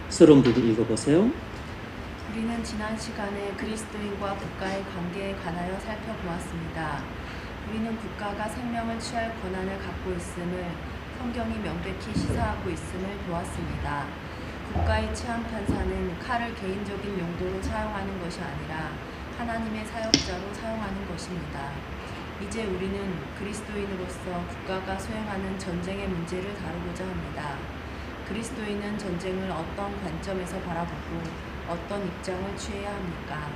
서론 부분 읽어보세요. 우리는 지난 시간에 그리스도인과 국가의 관계에 관하여 살펴보았습니다. 우리는 국가가 생명을 취할 권한을 갖고 있음을 성경이 명백히 시사하고 있음을 보았습니다. 국가의 치안 판사는 칼을 개인적인 용도로 사용하는 것이 아니라 하나님의 사역자로 사용하는 것입니다. 이제 우리는 그리스도인으로서 국가가 수행하는 전쟁의 문제를 다루고자 합니다. 그리스도인은 전쟁을 어떤 관점에서 바라보고 어떤 입장을 취해야 합니까?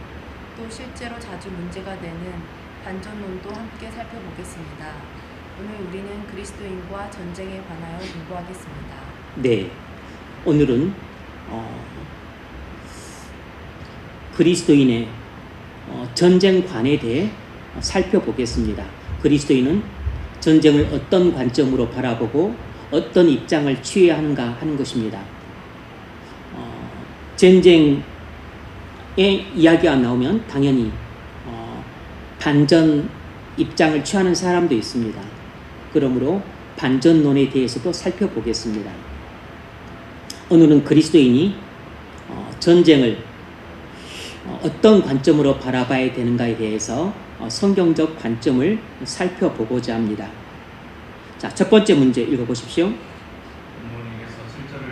또 실제로 자주 문제가 되는 반전론도 함께 살펴보겠습니다. 오늘 우리는 그리스도인과 전쟁에 관하여 공부하겠습니다. 네, 오늘은 그리스도인의 전쟁관에 대해 살펴보겠습니다. 그리스도인은 전쟁을 어떤 관점으로 바라보고 어떤 입장을 취해야 하는가 하는 것입니다. 전쟁의 이야기가 나오면 당연히 반전 입장을 취하는 사람도 있습니다. 그러므로 반전론에 대해서도 살펴보겠습니다. 오늘은 그리스도인이 전쟁을 어떤 관점으로 바라봐야 되는가에 대해서 성경적 관점을 살펴보고자 합니다. 자, 첫 번째 문제 읽어보십시오. 부모님께서 7절을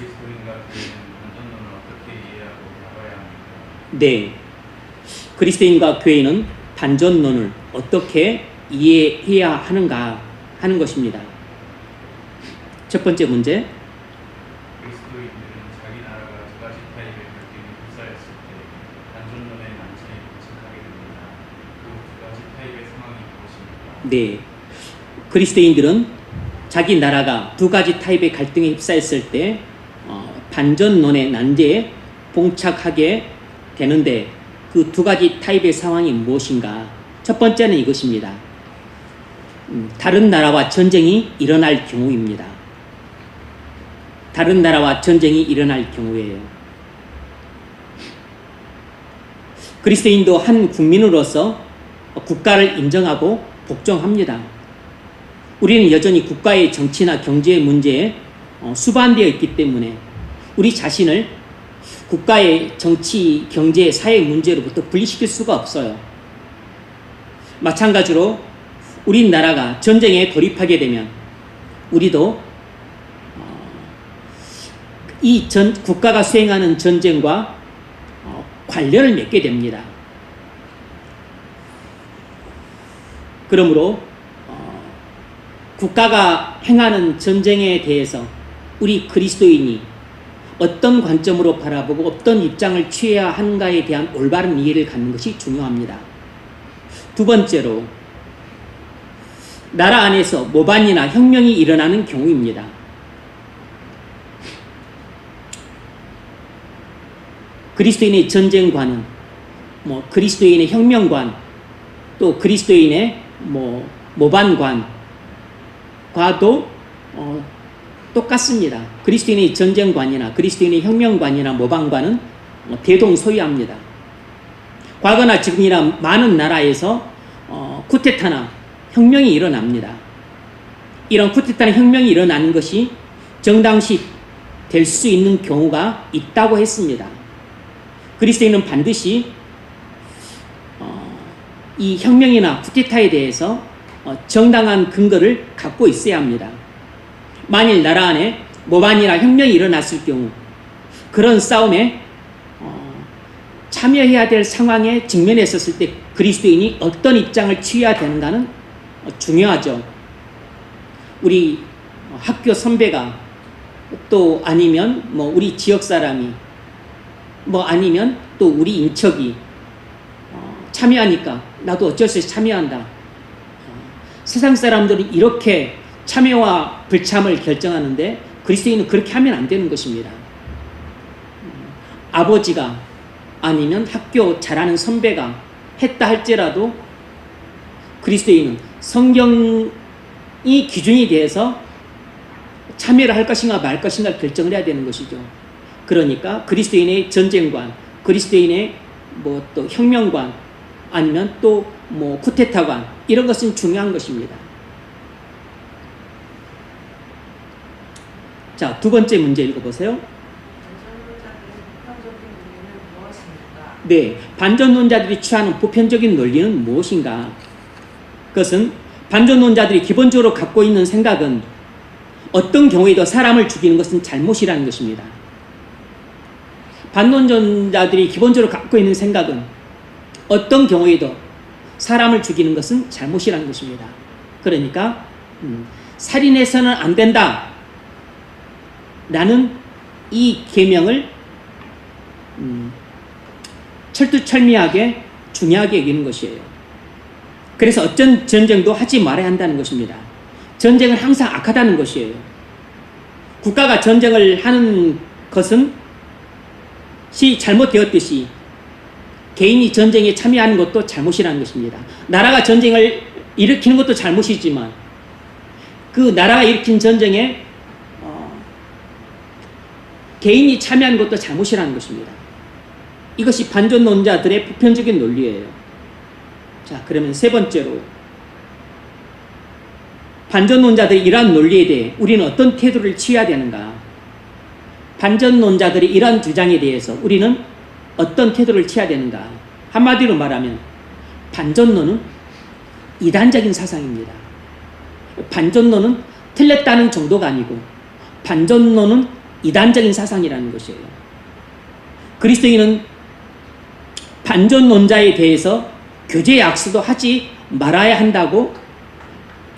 읽으십시오. 그리스도인과 교회는 반전론을 어떻게 이해하고 나가야 합니까? 네, 그리스도인과 교회는 반전론을 어떻게 이해해야 하는가 하는 것입니다. 첫 번째 문제. 그리스도인들은 자기 나라가 두 가지 타입의 갈등이 휩싸였을 때 반전론의 난처에 봉착하게 됩니다. 그 두 가지 타입의 상황이 무엇입니까? 네, 그리스도인들은 자기 나라가 두 가지 타입의 갈등에 휩싸였을 때 반전론의 난제에 봉착하게 되는데 그 두 가지 타입의 상황이 무엇인가? 첫 번째는 이것입니다. 다른 나라와 전쟁이 일어날 경우입니다. 다른 나라와 전쟁이 일어날 경우에요. 그리스도인도 한 국민으로서 국가를 인정하고 복종합니다. 우리는 여전히 국가의 정치나 경제 문제에 수반되어 있기 때문에 우리 자신을 국가의 정치, 경제, 사회 문제로부터 분리시킬 수가 없어요. 마찬가지로 우리나라가 전쟁에 돌입하게 되면 우리도 이 국가가 수행하는 전쟁과 관련을 맺게 됩니다. 그러므로 국가가 행하는 전쟁에 대해서 우리 그리스도인이 어떤 관점으로 바라보고 어떤 입장을 취해야 하는가에 대한 올바른 이해를 갖는 것이 중요합니다. 두 번째로, 나라 안에서 모반이나 혁명이 일어나는 경우입니다. 그리스도인의 전쟁관은 그리스도인의 혁명관, 또 그리스도인의 모반관과도 똑같습니다. 그리스도인의 전쟁관이나 그리스도인의 혁명관이나 모반관은 대동소이합니다. 과거나 지금이나 많은 나라에서 쿠데타나 혁명이 일어납니다. 이런 쿠데타나 혁명이 일어나는 것이 정당시 될 수 있는 경우가 있다고 했습니다. 그리스도인은 반드시 이 혁명이나 쿠데타에 대해서 정당한 근거를 갖고 있어야 합니다. 만일 나라 안에 모반이나 혁명이 일어났을 경우 그런 싸움에 참여해야 될 상황에 직면했었을 때 그리스도인이 어떤 입장을 취해야 되는가는 중요하죠. 우리 학교 선배가 또 아니면 우리 지역 사람이 아니면 또 우리 인척이 참여하니까 나도 어쩔 수 없이 참여한다. 세상 사람들은 이렇게 참여와 불참을 결정하는데 그리스도인은 그렇게 하면 안 되는 것입니다. 아버지가 아니면 학교 잘하는 선배가 했다 할지라도 그리스도인은 성경이 기준이 돼서 참여를 할 것인가 말 것인가 결정을 해야 되는 것이죠. 그러니까 그리스도인의 전쟁관, 그리스도인의 또 혁명관, 아니면 또 쿠데타관, 이런 것은 중요한 것입니다. 자, 두 번째 문제 읽어보세요. 네, 반전론자들이 취하는 보편적인 논리는 무엇인가? 그것은 반전론자들이 기본적으로 갖고 있는 생각은 어떤 경우에도 사람을 죽이는 것은 잘못이라는 것입니다. 반론자들이 기본적으로 갖고 있는 생각은 어떤 경우에도 사람을 죽이는 것은 잘못이라는 것입니다. 그러니까 살인해서는 안 된다 라는 이 계명을 철두철미하게 중요하게 여기는 것이에요. 그래서 어떤 전쟁도 하지 말아야 한다는 것입니다. 전쟁은 항상 악하다는 것이에요. 국가가 전쟁을 하는 것은 잘못되었듯이 개인이 전쟁에 참여하는 것도 잘못이라는 것입니다. 나라가 전쟁을 일으키는 것도 잘못이지만 그 나라가 일으킨 전쟁에 개인이 참여하는 것도 잘못이라는 것입니다. 이것이 반전론자들의 보편적인 논리예요. 자, 그러면 세 번째로 반전론자들의 이러한 논리에 대해 우리는 어떤 태도를 취해야 되는가? 반전론자들의 이러한 주장에 대해서 우리는 어떤 태도를 취해야 되는가? 한마디로 말하면 반전론은 이단적인 사상입니다. 반전론은 틀렸다는 정도가 아니고 반전론은 이단적인 사상이라는 것이에요. 그리스도인은 반전론자에 대해서 교제 약속도 하지 말아야 한다고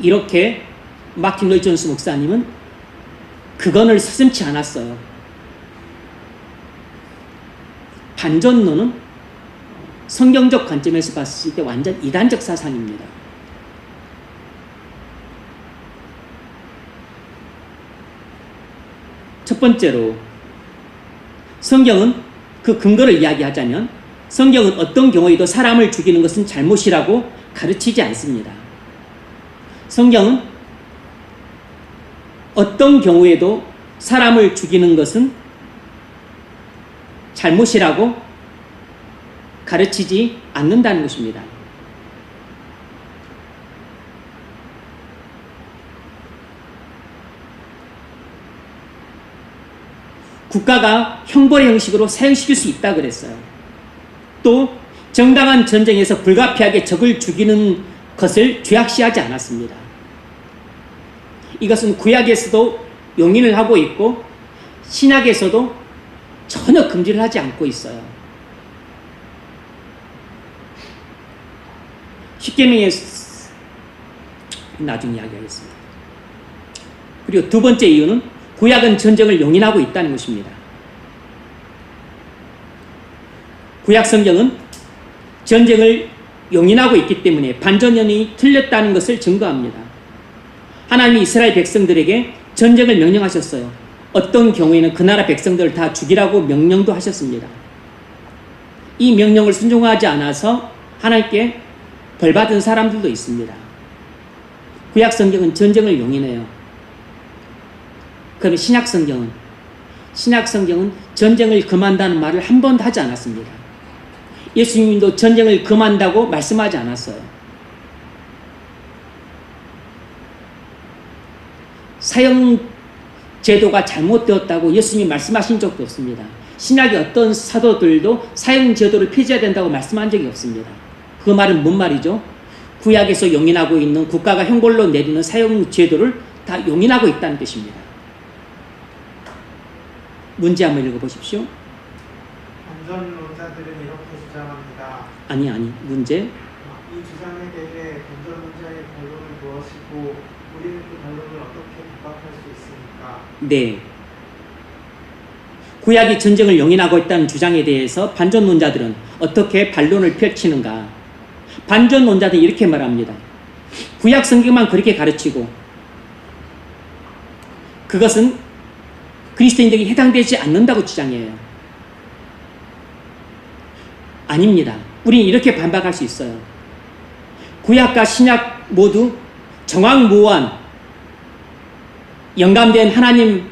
이렇게 마틴 로이드 존스 목사님은 그건을 서슴지 않았어요. 반전론은 성경적 관점에서 봤을 때 완전 이단적 사상입니다. 첫 번째로 성경은 그 근거를 이야기하자면 성경은 어떤 경우에도 사람을 죽이는 것은 잘못이라고 가르치지 않습니다. 성경은 어떤 경우에도 사람을 죽이는 것은 잘못이라고 가르치지 않는다는 것입니다. 국가가 형벌의 형식으로 사용시킬 수 있다 그랬어요. 또 정당한 전쟁에서 불가피하게 적을 죽이는 것을 죄악시하지 않았습니다. 이것은 구약에서도 용인을 하고 있고 신약에서도 전혀 금지를 하지 않고 있어요. 십계명에 나중에 이야기하겠습니다. 그리고 두 번째 이유는 구약은 전쟁을 용인하고 있다는 것입니다. 구약 성경은 전쟁을 용인하고 있기 때문에 반전론이 틀렸다는 것을 증거합니다. 하나님이 이스라엘 백성들에게 전쟁을 명령하셨어요. 어떤 경우에는 그 나라 백성들을 다 죽이라고 명령도 하셨습니다. 이 명령을 순종하지 않아서 하나님께 벌받은 사람들도 있습니다. 구약 성경은 전쟁을 용인해요. 그럼 신약 성경은 전쟁을 금한다는 말을 한 번도 하지 않았습니다. 예수님도 전쟁을 금한다고 말씀하지 않았어요. 사형 제도가 잘못되었다고 예수님이 말씀하신 적도 없습니다. 신약의 어떤 사도들도 사형 제도를 폐지해야 된다고 말씀한 적이 없습니다. 그 말은 뭔 말이죠? 구약에서 용인하고 있는 국가가 형벌로 내리는 사형 제도를 다 용인하고 있다는 뜻입니다. 문제 한번 읽어보십시오. 반전론자들은 이렇게 주장합니다. 아니 문제. 이 주장에 대해 반전론자의 결론은 무엇이고 우리는 그 결론을 어떻게 부각할 수 있습니까? 네. 구약이 전쟁을 용인하고 있다는 주장에 대해서 반전론자들은 어떻게 반론을 펼치는가? 반전론자들은 이렇게 말합니다. 구약 성경만 그렇게 가르치고 그것은 그리스도인들에게 해당되지 않는다고 주장해요. 아닙니다. 우리는 이렇게 반박할 수 있어요. 구약과 신약 모두 정확무한 영감된 하나님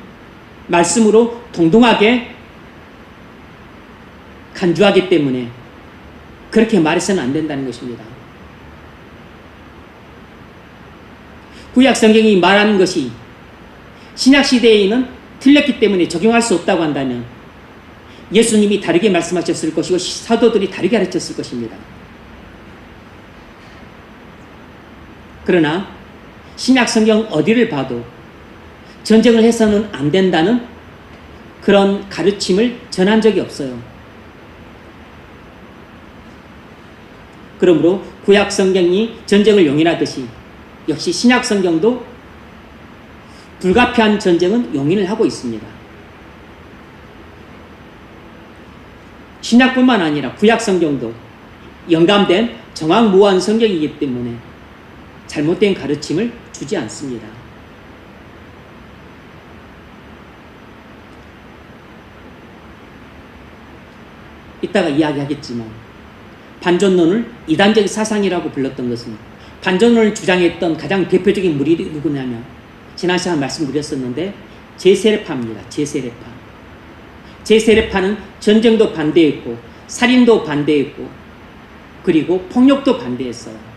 말씀으로 동등하게 간주하기 때문에 그렇게 말해서는 안 된다는 것입니다. 구약 성경이 말하는 것이 신약 시대에는 틀렸기 때문에 적용할 수 없다고 한다면 예수님이 다르게 말씀하셨을 것이고 사도들이 다르게 가르쳤을 것입니다. 그러나 신약 성경 어디를 봐도 전쟁을 해서는 안 된다는 그런 가르침을 전한 적이 없어요. 그러므로 구약 성경이 전쟁을 용인하듯이 역시 신약 성경도 불가피한 전쟁은 용인을 하고 있습니다. 신약뿐만 아니라 구약 성경도 영감된 정확무한 성경이기 때문에 잘못된 가르침을 주지 않습니다. 이따가 이야기하겠지만 반전론을 이단적 사상이라고 불렀던 것은 반전론을 주장했던 가장 대표적인 무리들이 누구냐면 지난 시간 말씀드렸었는데 제세례파입니다. 제세례파는 전쟁도 반대했고 살인도 반대했고 그리고 폭력도 반대했어요.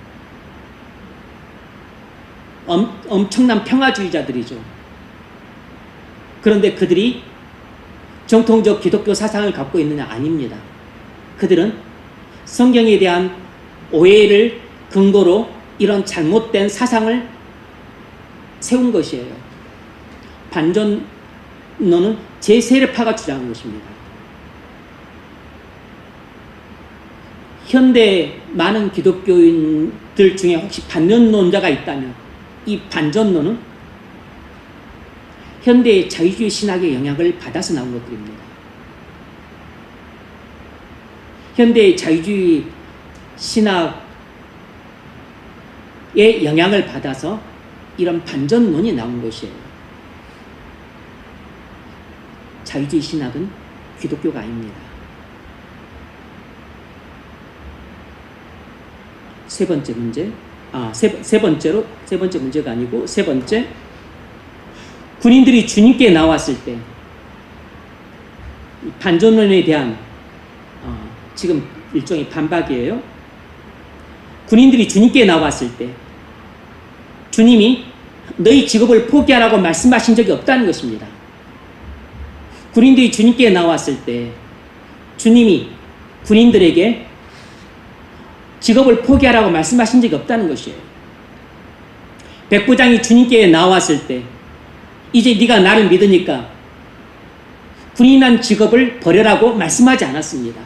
엄청난 평화주의자들이죠. 그런데 그들이 정통적 기독교 사상을 갖고 있느냐? 아닙니다. 그들은 성경에 대한 오해를 근거로 이런 잘못된 사상을 세운 것이에요. 반전론은 제세례파가 주장한 것입니다. 현대 많은 기독교인들 중에 혹시 반전론자가 있다면 이 반전론은 현대의 자유주의 신학의 영향을 받아서 나온 것들입니다. 현대의 자유주의 신학의 영향을 받아서 이런 반전론이 나온 것이에요. 자유주의 신학은 기독교가 아닙니다. 세 번째 문제, 세 번째 문제가 아니고 세 번째, 군인들이 주님께 나왔을 때 반전론에 대한 지금 일종의 반박이에요. 군인들이 주님께 나왔을 때 주님이 너희 직업을 포기하라고 말씀하신 적이 없다는 것입니다. 군인들이 주님께 나왔을 때 주님이 군인들에게 직업을 포기하라고 말씀하신 적이 없다는 것이에요. 백부장이 주님께 나왔을 때 이제 네가 나를 믿으니까 군인이란 직업을 버려라고 말씀하지 않았습니다.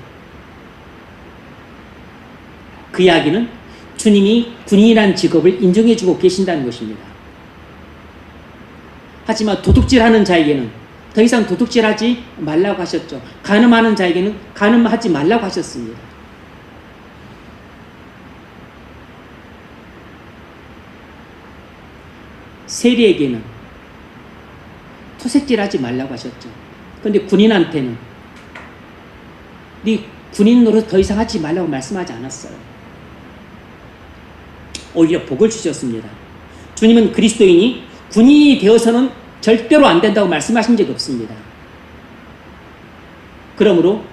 그 이야기는 주님이 군인이란 직업을 인정해주고 계신다는 것입니다. 하지만 도둑질하는 자에게는 더 이상 도둑질하지 말라고 하셨죠. 간음하는 자에게는 간음하지 말라고 하셨습니다. 세리에게는 토색질하지 말라고 하셨죠. 그런데 군인한테는 네 군인 노릇 더 이상 하지 말라고 말씀하지 않았어요. 오히려 복을 주셨습니다. 주님은 그리스도인이 군인이 되어서는 절대로 안 된다고 말씀하신 적이 없습니다. 그러므로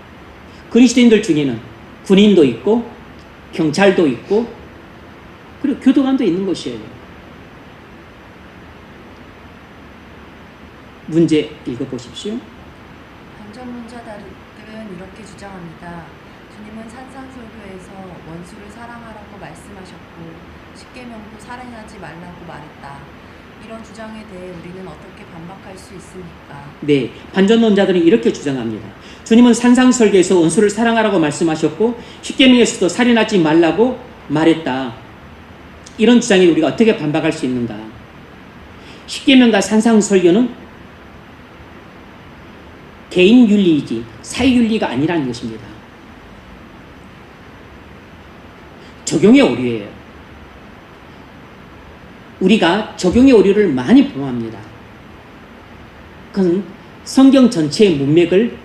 그리스도인들 중에는 군인도 있고 경찰도 있고 그리고 교도관도 있는 것이에요. 문제 읽어보십시오. 반전론자들은 이렇게 주장합니다. 주님은 산상설교에서 원수를 사랑하라고 말씀하셨고 십계명도 살인하지 말라고 말했다. 이런 주장에 대해 우리는 어떻게 반박할 수 있습니까? 네, 반전론자들은 이렇게 주장합니다. 주님은 산상설교에서 원수를 사랑하라고 말씀하셨고 십계명에서도 살인하지 말라고 말했다. 이런 주장에 우리가 어떻게 반박할 수 있는가? 십계명과 산상설교는 개인 윤리이지 사회 윤리가 아니라는 것입니다. 적용의 오류예요. 우리가 적용의 오류를 많이 범합니다. 그건 성경 전체의 문맥을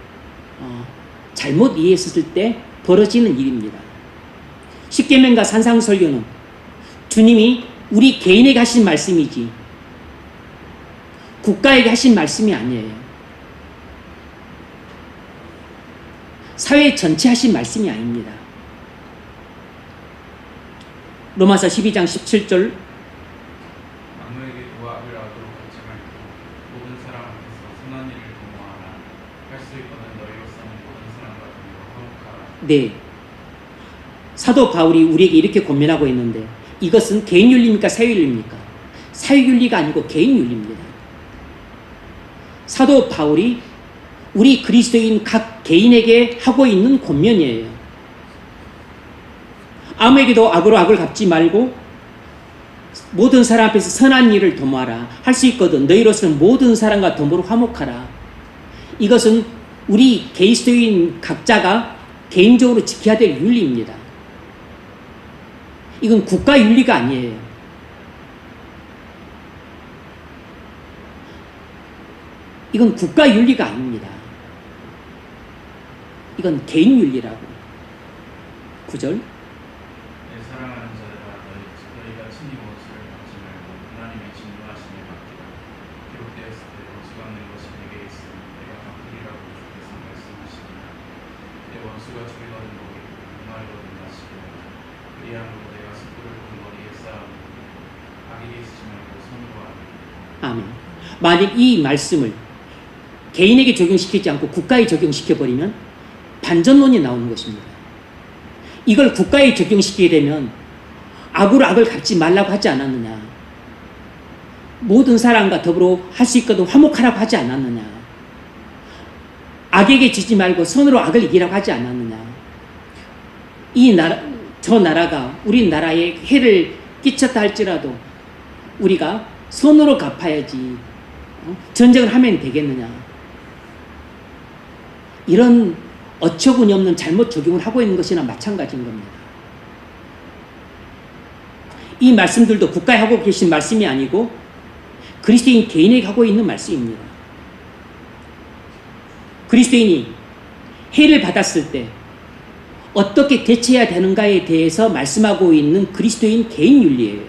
잘못 이해했을 때 벌어지는 일입니다. 십계명과 산상설교는 주님이 우리 개인에게 하신 말씀이지 국가에게 하신 말씀이 아니에요. 사회 전체 하신 말씀이 아닙니다. 로마서 12장 17절 남에게 도와 악을 하도록 하지 말고 모든 사람한테서 선한 일을 도모하라. 할 수 있거든 너희로서는 모든 사람과 더불어 화목하라. 네. 사도 바울이 우리에게 이렇게 권면하고 있는데 이것은 개인윤리입니까? 사회윤리입니까? 사회윤리가 아니고 개인윤리입니다. 사도 바울이 우리 그리스도인 각 개인에게 하고 있는 권면이에요. 아무에게도 악으로 악을 갚지 말고 모든 사람 앞에서 선한 일을 도모하라. 할 수 있거든 너희로서는 모든 사람과 더불어 화목하라. 이것은 우리 그리스도인 각자가 개인적으로 지켜야 될 윤리입니다. 이건 국가 윤리가 아니에요. 이건 국가 윤리가 아닙니다. 이건 개인 윤리라고. 9절. 내 사랑하는 자들아 너희가 친히 원수를 갚지 말고 하나님의 진노하심에 맡기라. 기록되었을 때 원수 갚는 것이 내게 있으니 내가 갚으리라고 주께서 말씀하시니라. 내 원수가 죽이거든 먹이고 목마르거든 마시고 그리함으로 내가 숯불을 그 머리에 쌓아놓고 악에게 쓰지 말고 손으로 하라. 아멘. 만약 이 말씀을 개인에게 적용시키지 않고 국가에 적용시켜버리면 반전론이 나오는 것입니다. 이걸 국가에 적용시키게 되면 악으로 악을 갚지 말라고 하지 않았느냐. 모든 사람과 더불어 할 수 있거든 화목하라고 하지 않았느냐. 악에게 지지 말고 선으로 악을 이기라고 하지 않았느냐. 저 나라가 우리 나라에 해를 끼쳤다 할지라도 우리가 선으로 갚아야지 전쟁을 하면 되겠느냐. 이런 어처구니 없는 잘못 적용을 하고 있는 것이나 마찬가지인 겁니다. 이 말씀들도 국가에 하고 계신 말씀이 아니고 그리스도인 개인에게 하고 있는 말씀입니다. 그리스도인이 해를 받았을 때 어떻게 대처해야 되는가에 대해서 말씀하고 있는 그리스도인 개인 윤리예요.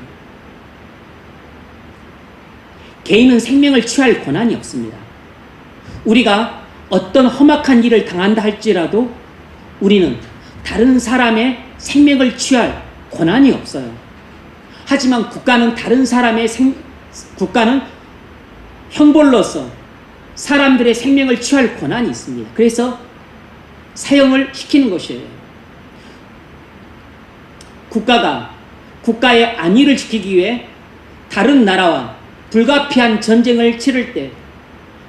개인은 생명을 취할 권한이 없습니다. 우리가 어떤 험악한 일을 당한다 할지라도 우리는 다른 사람의 생명을 취할 권한이 없어요. 하지만 국가는 국가는 형벌로서 사람들의 생명을 취할 권한이 있습니다. 그래서 사형을 시키는 것이에요. 국가가 국가의 안위를 지키기 위해 다른 나라와 불가피한 전쟁을 치를 때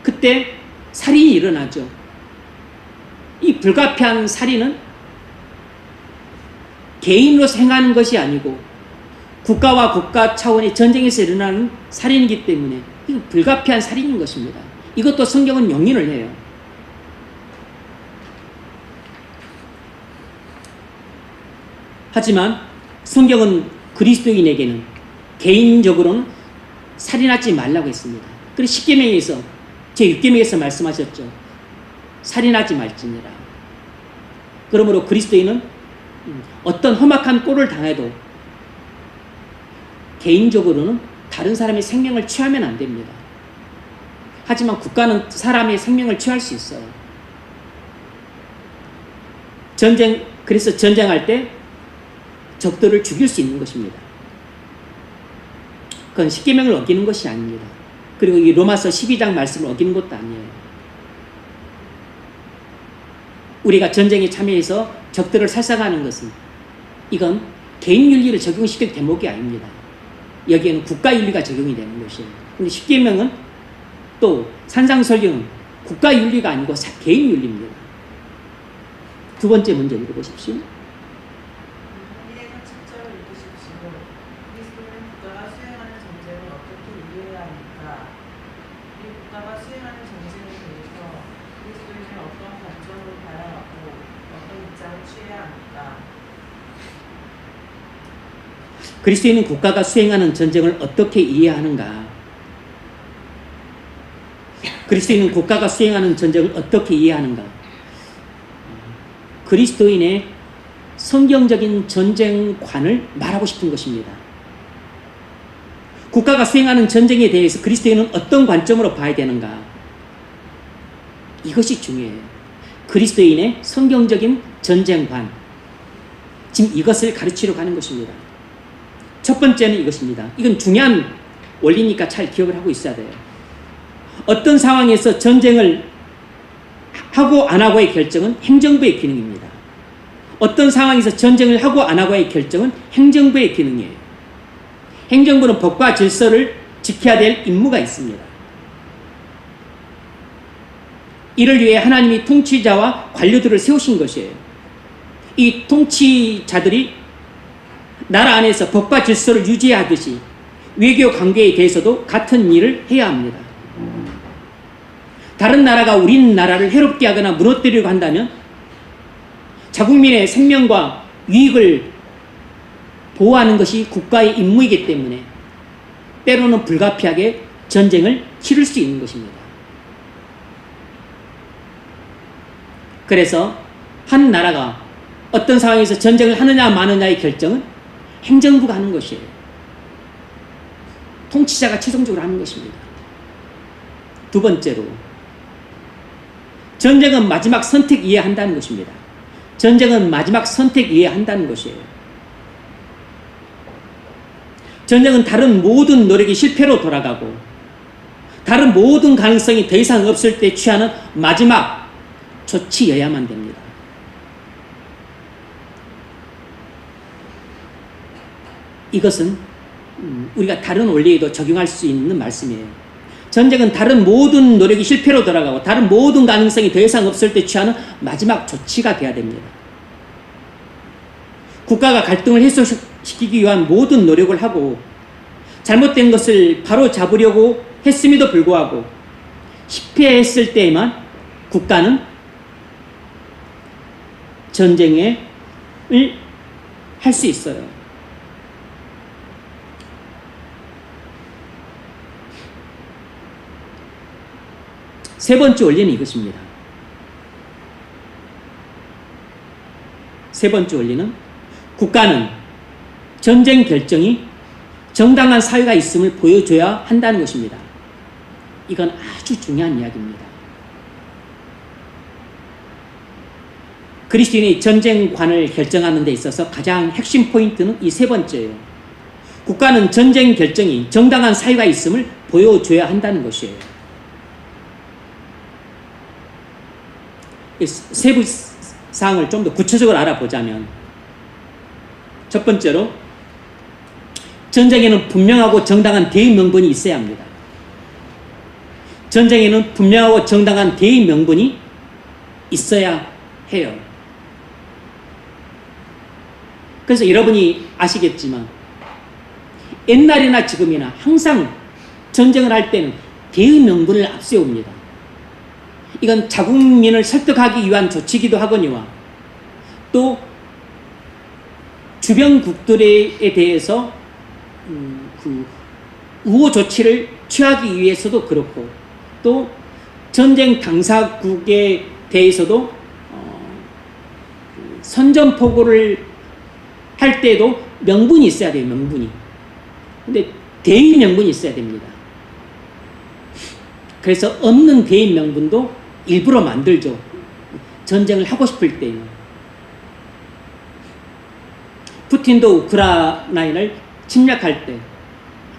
그때 살인이 일어나죠. 이 불가피한 살인은 개인으로서 행하는 것이 아니고 국가와 국가 차원의 전쟁에서 일어나는 살인이기 때문에 이건 불가피한 살인인 것입니다. 이것도 성경은 용인을 해요. 하지만 성경은 그리스도인에게는 개인적으로는 살인하지 말라고 했습니다. 그리고 10계명에서 제6계명에서 말씀하셨죠. 살인하지 말지니라. 그러므로 그리스도인은 어떤 험악한 꼴을 당해도 개인적으로는 다른 사람의 생명을 취하면 안 됩니다. 하지만 국가는 사람의 생명을 취할 수 있어요. 그래서 전쟁할 때 적들을 죽일 수 있는 것입니다. 그건 10계명을 어기는 것이 아닙니다. 그리고 이 로마서 12장 말씀을 어기는 것도 아니에요. 우리가 전쟁에 참여해서 적들을 살상하는 것은 이건 개인 윤리를 적용시킬 대목이 아닙니다. 여기에는 국가 윤리가 적용이 되는 것이에요. 근데 10계명은 또 산상설경은 국가 윤리가 아니고 개인 윤리입니다. 두 번째 문제 읽어보십시오. 그리스도인은 국가가 수행하는 전쟁을 어떻게 이해하는가? 그리스도인은 국가가 수행하는 전쟁을 어떻게 이해하는가? 그리스도인의 성경적인 전쟁관을 말하고 싶은 것입니다. 국가가 수행하는 전쟁에 대해서 그리스도인은 어떤 관점으로 봐야 되는가? 이것이 중요해요. 그리스도인의 성경적인 전쟁관. 지금 이것을 가르치려 가는 것입니다. 첫 번째는 이것입니다. 이건 중요한 원리니까 잘 기억을 하고 있어야 돼요. 어떤 상황에서 전쟁을 하고 안 하고의 결정은 행정부의 기능입니다. 어떤 상황에서 전쟁을 하고 안 하고의 결정은 행정부의 기능이에요. 행정부는 법과 질서를 지켜야 될 임무가 있습니다. 이를 위해 하나님이 통치자와 관료들을 세우신 것이에요. 이 통치자들이 나라 안에서 법과 질서를 유지하듯이 외교 관계에 대해서도 같은 일을 해야 합니다. 다른 나라가 우리나라를 해롭게 하거나 무너뜨리려고 한다면 자국민의 생명과 이익을 보호하는 것이 국가의 임무이기 때문에 때로는 불가피하게 전쟁을 치를 수 있는 것입니다. 그래서 한 나라가 어떤 상황에서 전쟁을 하느냐 마느냐의 결정은 행정부가 하는 것이에요. 통치자가 최종적으로 하는 것입니다. 두 번째로, 전쟁은 마지막 선택이어야 한다는 것입니다. 전쟁은 마지막 선택이어야 한다는 것이에요. 전쟁은 다른 모든 노력이 실패로 돌아가고 다른 모든 가능성이 더 이상 없을 때 취하는 마지막 조치여야만 됩니다. 이것은 우리가 다른 원리에도 적용할 수 있는 말씀이에요. 전쟁은 다른 모든 노력이 실패로 돌아가고 다른 모든 가능성이 더 이상 없을 때 취하는 마지막 조치가 되어야 됩니다. 국가가 갈등을 해소시키기 위한 모든 노력을 하고 잘못된 것을 바로 잡으려고 했음에도 불구하고 실패했을 때에만 국가는 전쟁을 할 수 있어요. 세 번째 원리는 이것입니다. 세 번째 원리는 국가는 전쟁 결정이 정당한 사유가 있음을 보여줘야 한다는 것입니다. 이건 아주 중요한 이야기입니다. 그리스도인의 전쟁관을 결정하는 데 있어서 가장 핵심 포인트는 이 세 번째예요. 국가는 전쟁 결정이 정당한 사유가 있음을 보여줘야 한다는 것이에요. 세부 사항을 좀 더 구체적으로 알아보자면, 첫 번째로 전쟁에는 분명하고 정당한 대의 명분이 있어야 합니다. 전쟁에는 분명하고 정당한 대의 명분이 있어야 해요. 그래서 여러분이 아시겠지만 옛날이나 지금이나 항상 전쟁을 할 때는 대의 명분을 앞세웁니다. 이건 자국민을 설득하기 위한 조치이기도 하거니와 또 주변국들에 대해서 그 우호 조치를 취하기 위해서도 그렇고 또 전쟁 당사국에 대해서도 선전포고를 할 때도 명분이 있어야 돼요. 명분이. 근데 대의 명분이 있어야 됩니다. 그래서 없는 대의 명분도 일부러 만들죠. 전쟁을 하고 싶을 때는. 푸틴도 우크라이나를 침략할 때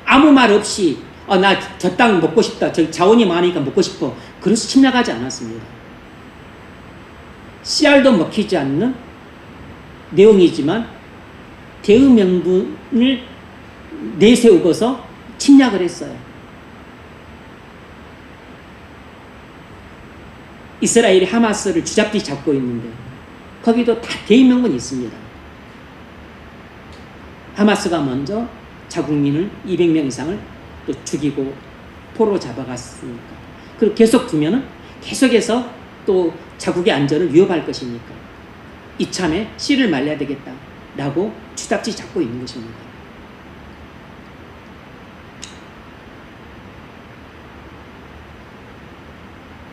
아무 말 없이 나 저 땅 먹고 싶다. 저기 자원이 많으니까 먹고 싶어. 그래서 침략하지 않았습니다. 씨알도 먹히지 않는 내용이지만 대의 명분을 내세우고서 침략을 했어요. 이스라엘이 하마스를 쥐잡듯이 잡고 있는데 거기도 다 대의 명분이 있습니다. 하마스가 먼저 자국민을 200명 이상을 또 죽이고 포로 잡아갔으니까. 그리고 계속 두면은 계속해서 또 자국의 안전을 위협할 것이니까 이참에 씨를 말려야 되겠다라고 쥐잡듯이 잡고 있는 것입니다.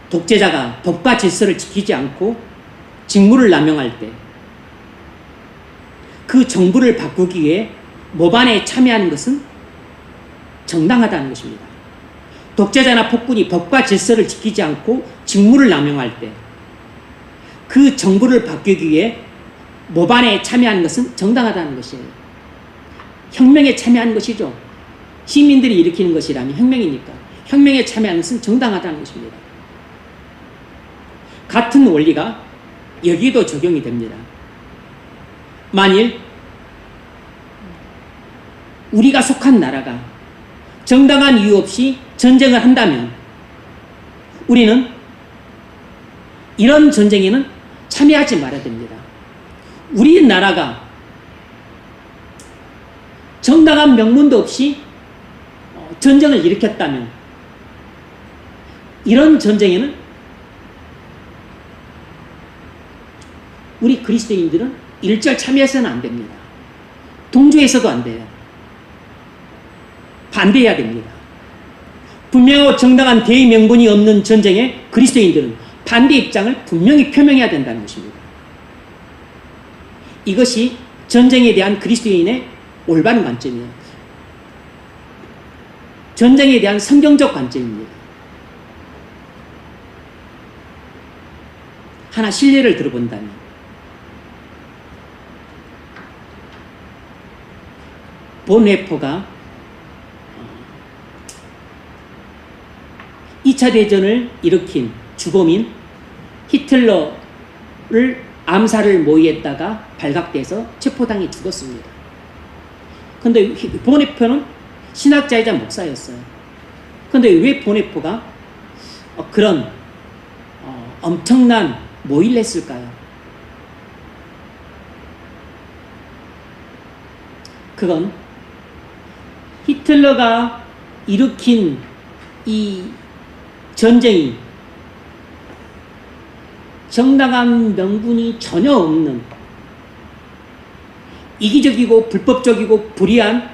독재자가 법과 질서를 지키지 않고 직무를 남용할 때 그 정부를 바꾸기 위해 모반에 참여하는 것은 정당하다는 것입니다. 독재자나 폭군이 법과 질서를 지키지 않고 직무를 남용할 때 그 정부를 바꾸기 위해 모반에 참여하는 것은 정당하다는 것이에요. 혁명에 참여하는 것이죠. 시민들이 일으키는 것이라면 혁명이니까. 혁명에 참여하는 것은 정당하다는 것입니다. 같은 원리가 여기도 적용이 됩니다. 만일 우리가 속한 나라가 정당한 이유 없이 전쟁을 한다면 우리는 이런 전쟁에는 참여하지 말아야 됩니다. 우리나라가 정당한 명분도 없이 전쟁을 일으켰다면 이런 전쟁에는 우리 그리스도인들은 일절 참여해서는 안 됩니다. 동조해서도 안 돼요. 반대해야 됩니다. 분명하고 정당한 대의 명분이 없는 전쟁에 그리스도인들은 반대 입장을 분명히 표명해야 된다는 것입니다. 이것이 전쟁에 대한 그리스도인의 올바른 관점이에요. 전쟁에 대한 성경적 관점입니다. 하나 실례를 들어본다면 본웨퍼가 2차 대전을 일으킨 주범인 히틀러를 암살을 모의했다가 발각돼서 체포당해 죽었습니다. 그런데 본웨퍼는 신학자이자 목사였어요. 그런데 왜 본웨퍼가 그런 엄청난 모의를 했을까요? 그건 히틀러가 일으킨 이 전쟁이 정당한 명분이 전혀 없는 이기적이고 불법적이고 불의한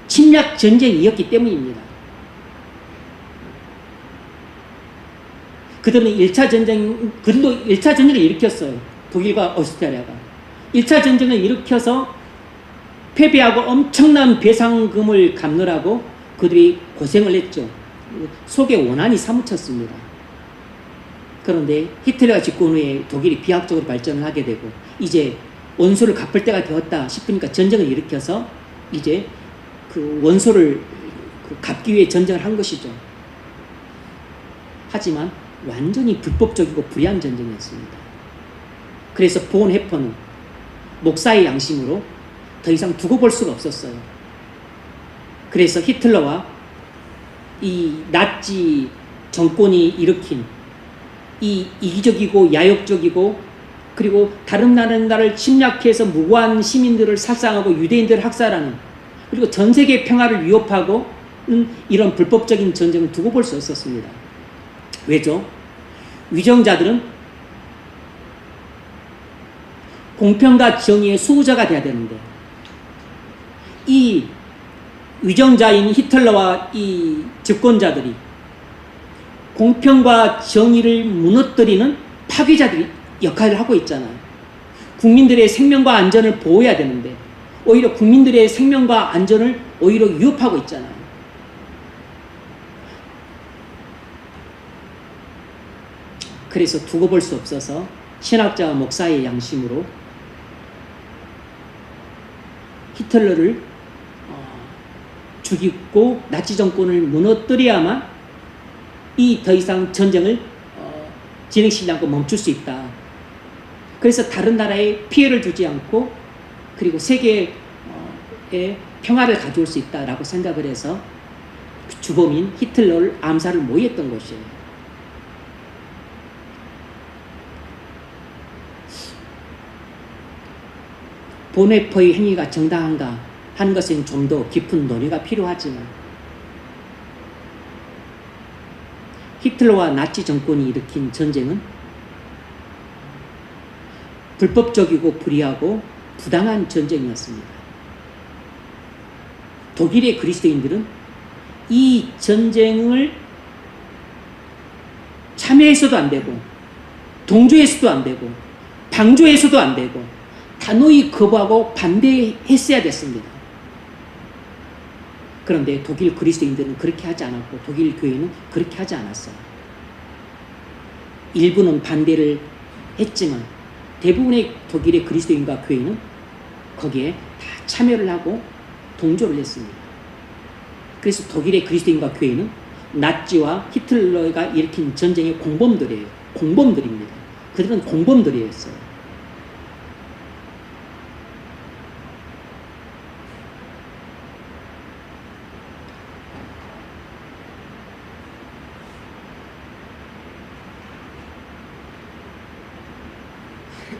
침략 전쟁이었기 때문입니다. 그들은 1차 전쟁을 일으켰어요. 독일과 오스트리아가. 1차 전쟁을 일으켜서 패배하고 엄청난 배상금을 갚느라고 그들이 고생을 했죠. 속에 원한이 사무쳤습니다. 그런데 히틀러가 집권 후에 독일이 비약적으로 발전을 하게 되고 이제 원소를 갚을 때가 되었다 싶으니까 전쟁을 일으켜서 이제 그 원소를 갚기 위해 전쟁을 한 것이죠. 하지만 완전히 불법적이고 불의한 전쟁이었습니다. 그래서 본헤퍼는 목사의 양심으로 더 이상 두고 볼 수가 없었어요. 그래서 히틀러와 이 나치 정권이 일으킨 이 이기적이고 야욕적이고 그리고 다른 나라를 침략해서 무고한 시민들을 살상하고 유대인들을 학살하는 그리고 전 세계 평화를 위협하고 이런 불법적인 전쟁을 두고 볼 수 없었습니다. 왜죠? 위정자들은 공평과 정의의 수호자가 돼야 되는데 이 위정자인 히틀러와 이 집권자들이 공평과 정의를 무너뜨리는 파괴자들이 역할을 하고 있잖아요. 국민들의 생명과 안전을 보호해야 되는데 오히려 국민들의 생명과 안전을 오히려 위협하고 있잖아요. 그래서 두고 볼 수 없어서 신학자와 목사의 양심으로 히틀러를 죽이고 나치 정권을 무너뜨려야만 이 더 이상 전쟁을 진행시키지 않고 멈출 수 있다. 그래서 다른 나라에 피해를 주지 않고 그리고 세계에 평화를 가져올 수 있다라고 생각을 해서 주범인 히틀러를 암살을 모의했던 것이에요. 본웨퍼의 행위가 정당한가 하는 것은 좀 더 깊은 논의가 필요하지만 히틀러와 나치 정권이 일으킨 전쟁은 불법적이고 불의하고 부당한 전쟁이었습니다. 독일의 그리스도인들은 이 전쟁을 참여해서도 안 되고 동조해서도 안 되고 방조해서도 안 되고 단호히 거부하고 반대했어야 됐습니다. 그런데 독일 그리스도인들은 그렇게 하지 않았고 독일 교회는 그렇게 하지 않았어요. 일부는 반대를 했지만 대부분의 독일의 그리스도인과 교회는 거기에 다 참여를 하고 동조를 했습니다. 그래서 독일의 그리스도인과 교회는 나치와 히틀러가 일으킨 전쟁의 공범들이에요. 공범들입니다. 그들은 공범들이었어요.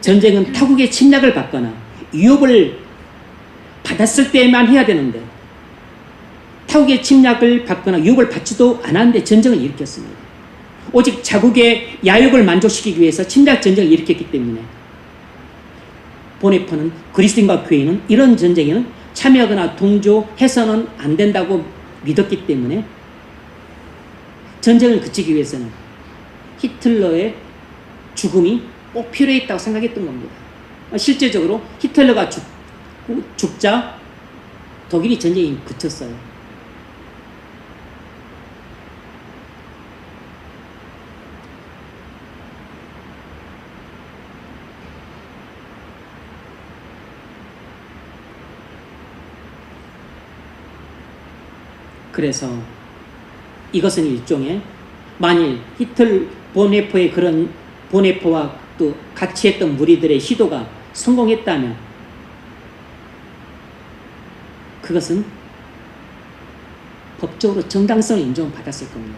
전쟁은 타국의 침략을 받거나 위협을 받았을 때만 해야 되는데 타국의 침략을 받거나 위협을 받지도 않았는데 전쟁을 일으켰습니다. 오직 자국의 야욕을 만족시키기 위해서 침략 전쟁을 일으켰기 때문에 보네포는 그리스도인과 교회는 이런 전쟁에는 참여하거나 동조해서는 안 된다고 믿었기 때문에 전쟁을 그치기 위해서는 히틀러의 죽음이 꼭 필요했다고 생각했던 겁니다. 실제적으로 히틀러가 죽자 독일이 전쟁이 그쳤어요. 그래서 이것은 일종의 만일 보네포의 그런 보네포와 또 같이 했던 무리들의 시도가 성공했다면 그것은 법적으로 정당성을 인정받았을 겁니다.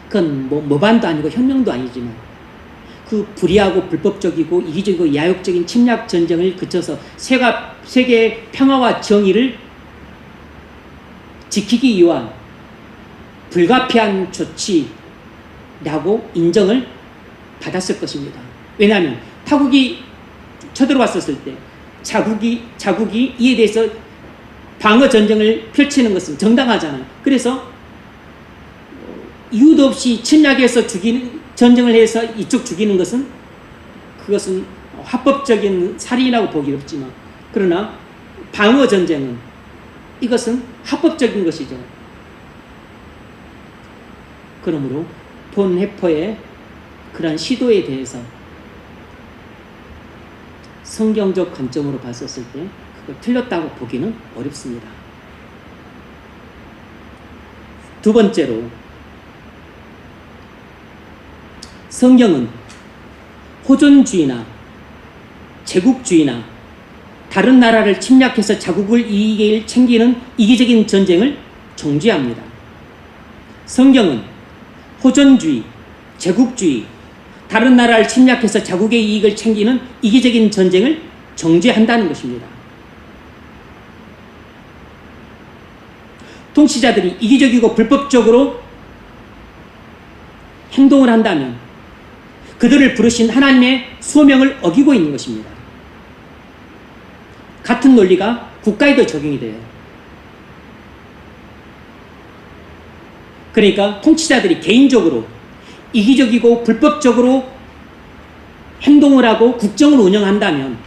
그건 모반도 아니고 혁명도 아니지만 그 불의하고 불법적이고 이기적이고 야욕적인 침략 전쟁을 그쳐서 세계의 평화와 정의를 지키기 위한 불가피한 조치라고 인정을 받았을 것입니다. 왜냐하면 타국이 쳐들어왔었을 때 자국이 이에 대해서 방어 전쟁을 펼치는 것은 정당하잖아요. 그래서 이유도 없이 침략해서 전쟁을 해서 이쪽 죽이는 것은 그것은 합법적인 살인이라고 보기 어렵지만 그러나 방어 전쟁은 이것은 합법적인 것이죠. 그러므로 본헤퍼의 그러한 시도에 대해서 성경적 관점으로 봤었을 때 그걸 틀렸다고 보기는 어렵습니다. 두 번째로 성경은 호존주의나 제국주의나 다른 나라를 침략해서 자국을 이익을 챙기는 이기적인 전쟁을 정죄합니다. 성경은 호존주의, 제국주의, 다른 나라를 침략해서 자국의 이익을 챙기는 이기적인 전쟁을 정죄한다는 것입니다. 통치자들이 이기적이고 불법적으로 행동을 한다면 그들을 부르신 하나님의 소명을 어기고 있는 것입니다. 같은 논리가 국가에도 적용이 돼요. 그러니까 통치자들이 개인적으로 이기적이고 불법적으로 행동을 하고 국정을 운영한다면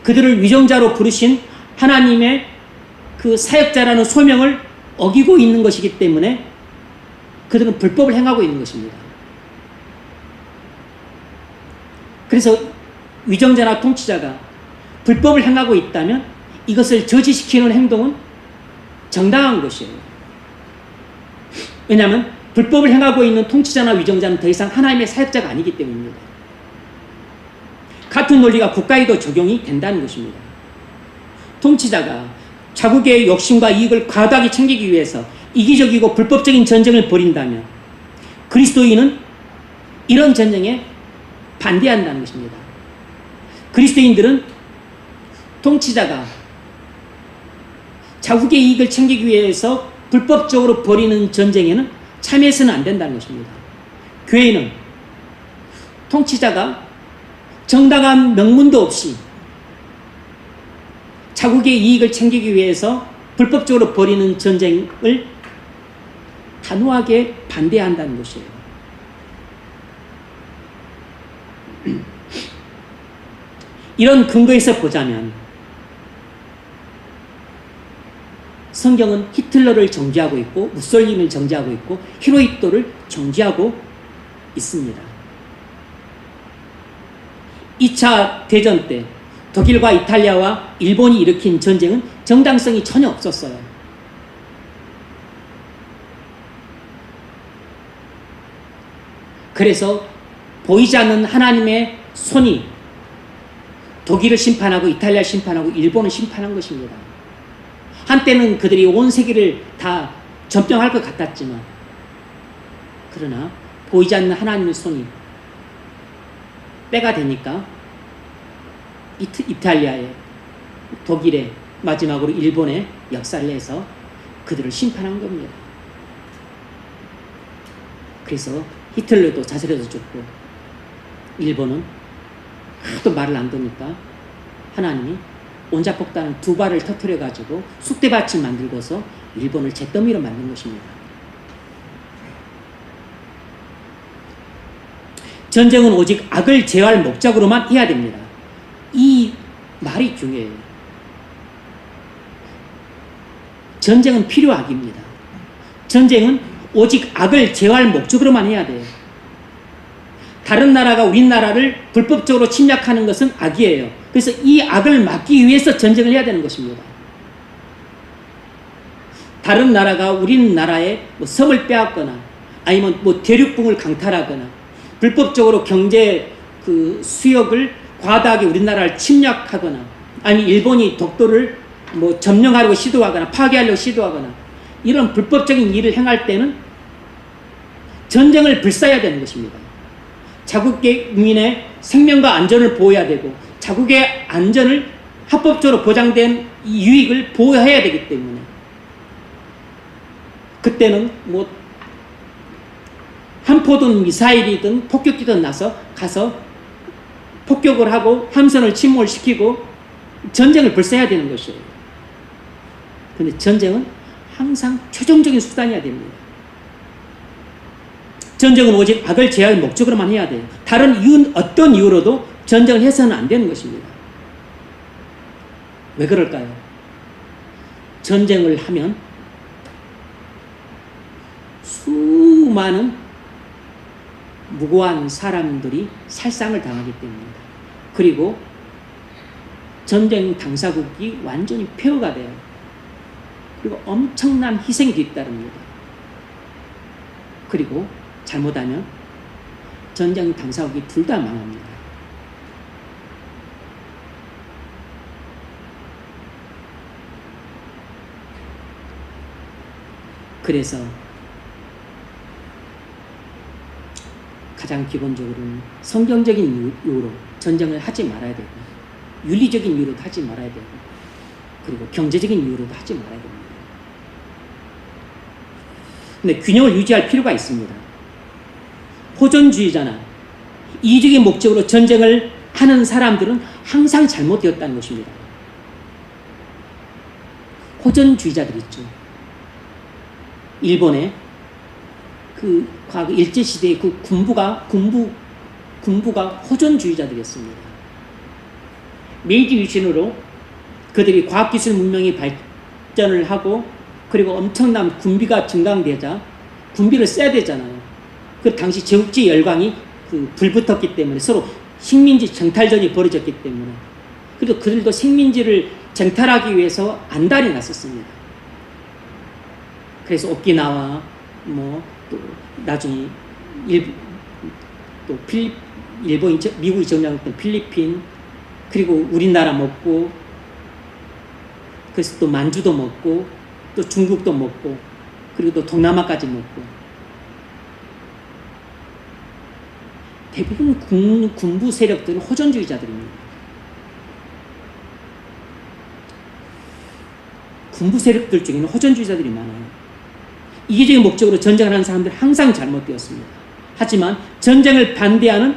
그들을 위정자로 부르신 하나님의 그 사역자라는 소명을 어기고 있는 것이기 때문에 그들은 불법을 행하고 있는 것입니다. 그래서 위정자나 통치자가 불법을 행하고 있다면 이것을 저지시키는 행동은 정당한 것이에요. 왜냐하면 불법을 행하고 있는 통치자나 위정자는 더 이상 하나님의 사역자가 아니기 때문입니다. 같은 논리가 국가에도 적용이 된다는 것입니다. 통치자가 자국의 욕심과 이익을 과다하게 챙기기 위해서 이기적이고 불법적인 전쟁을 벌인다면 그리스도인은 이런 전쟁에 반대한다는 것입니다. 그리스도인들은 통치자가 자국의 이익을 챙기기 위해서 불법적으로 벌이는 전쟁에는 참여해서는 안 된다는 것입니다. 교회는 통치자가 정당한 명분도 없이 자국의 이익을 챙기기 위해서 불법적으로 벌이는 전쟁을 단호하게 반대한다는 것이에요. 이런 근거에서 보자면 성경은 히틀러를 정죄하고 있고 무솔리니를 정죄하고 있고 히로히토를 정죄하고 있습니다. 2차 대전 때 독일과 이탈리아와 일본이 일으킨 전쟁은 정당성이 전혀 없었어요. 그래서 보이지 않는 하나님의 손이 독일을 심판하고 이탈리아를 심판하고 일본을 심판한 것입니다. 한때는 그들이 온 세계를 다 점령할 것 같았지만, 그러나 보이지 않는 하나님의 손이 때가 되니까 이탈리아에, 독일에, 마지막으로 일본에 역사를 해서 그들을 심판한 겁니다. 그래서 히틀러도 자살해서 죽고, 일본은 하도 말을 안 듣니까 하나님이 온자폭탄 2발을 터뜨려가지고 쑥대밭을 만들고서 일본을 잿더미로 만든 것입니다. 전쟁은 오직 악을 제어할 목적으로만 해야 됩니다. 이 말이 중요해요. 전쟁은 필요악입니다. 전쟁은 오직 악을 제어할 목적으로만 해야 돼요. 다른 나라가 우리나라를 불법적으로 침략하는 것은 악이에요. 그래서 이 악을 막기 위해서 전쟁을 해야 되는 것입니다. 다른 나라가 우리나라의 섬을 빼앗거나 아니면 대륙붕을 강탈하거나 불법적으로 경제 수역을 과다하게 우리나라를 침략하거나 아니면 일본이 독도를 점령하려고 시도하거나 파괴하려고 시도하거나 이런 불법적인 일을 행할 때는 전쟁을 불사해야 되는 것입니다. 자국의 국민의 생명과 안전을 보호해야 되고 자국의 안전을 합법적으로 보장된 이 유익을 보호해야 되기 때문에 그때는 함포든 미사일이든 폭격기든 가서 폭격을 하고 함선을 침몰시키고 전쟁을 불사해야 되는 것이에요. 그런데 전쟁은 항상 최종적인 수단이어야 됩니다. 전쟁은 오직 악을 제어할 목적으로만 해야 돼요. 다른 이유는 어떤 이유로도 전쟁을 해서는 안 되는 것입니다. 왜 그럴까요? 전쟁을 하면 수많은 무고한 사람들이 살상을 당하기 때문입니다. 그리고 전쟁 당사국이 완전히 폐허가 돼요. 그리고 엄청난 희생이 뒤따릅니다. 그리고 잘못하면 전쟁 당사국이 둘 다 망합니다. 그래서 가장 기본적으로는 성경적인 이유로 전쟁을 하지 말아야 되고 윤리적인 이유로도 하지 말아야 되고 그리고 경제적인 이유로도 하지 말아야 됩니다. 근데 균형을 유지할 필요가 있습니다. 호전주의자나 이기적인 목적으로 전쟁을 하는 사람들은 항상 잘못되었다는 것입니다. 호전주의자들 있죠. 일본의 과거 일제시대의 군부가 호전주의자들이었습니다. 메이지 유신으로 그들이 과학기술 문명이 발전을 하고 그리고 엄청난 군비가 증강되자 군비를 써야 되잖아요. 그 당시 제국주의 열강이 불붙었기 때문에 서로 식민지 정탈전이 벌어졌기 때문에 그래도 그들도 식민지를 정탈하기 위해서 안달이 났었습니다. 그래서 오키나와 또 나중에 미국이 점령했던 필리핀 그리고 우리나라 먹고 그래서 또 만주도 먹고 또 중국도 먹고 그리고 또 동남아까지 먹고 대부분 군부 세력들은 호전주의자들입니다. 군부 세력들 중에는 호전주의자들이 많아요. 이기적인 목적으로 전쟁을 하는 사람들 항상 잘못되었습니다. 하지만 전쟁을 반대하는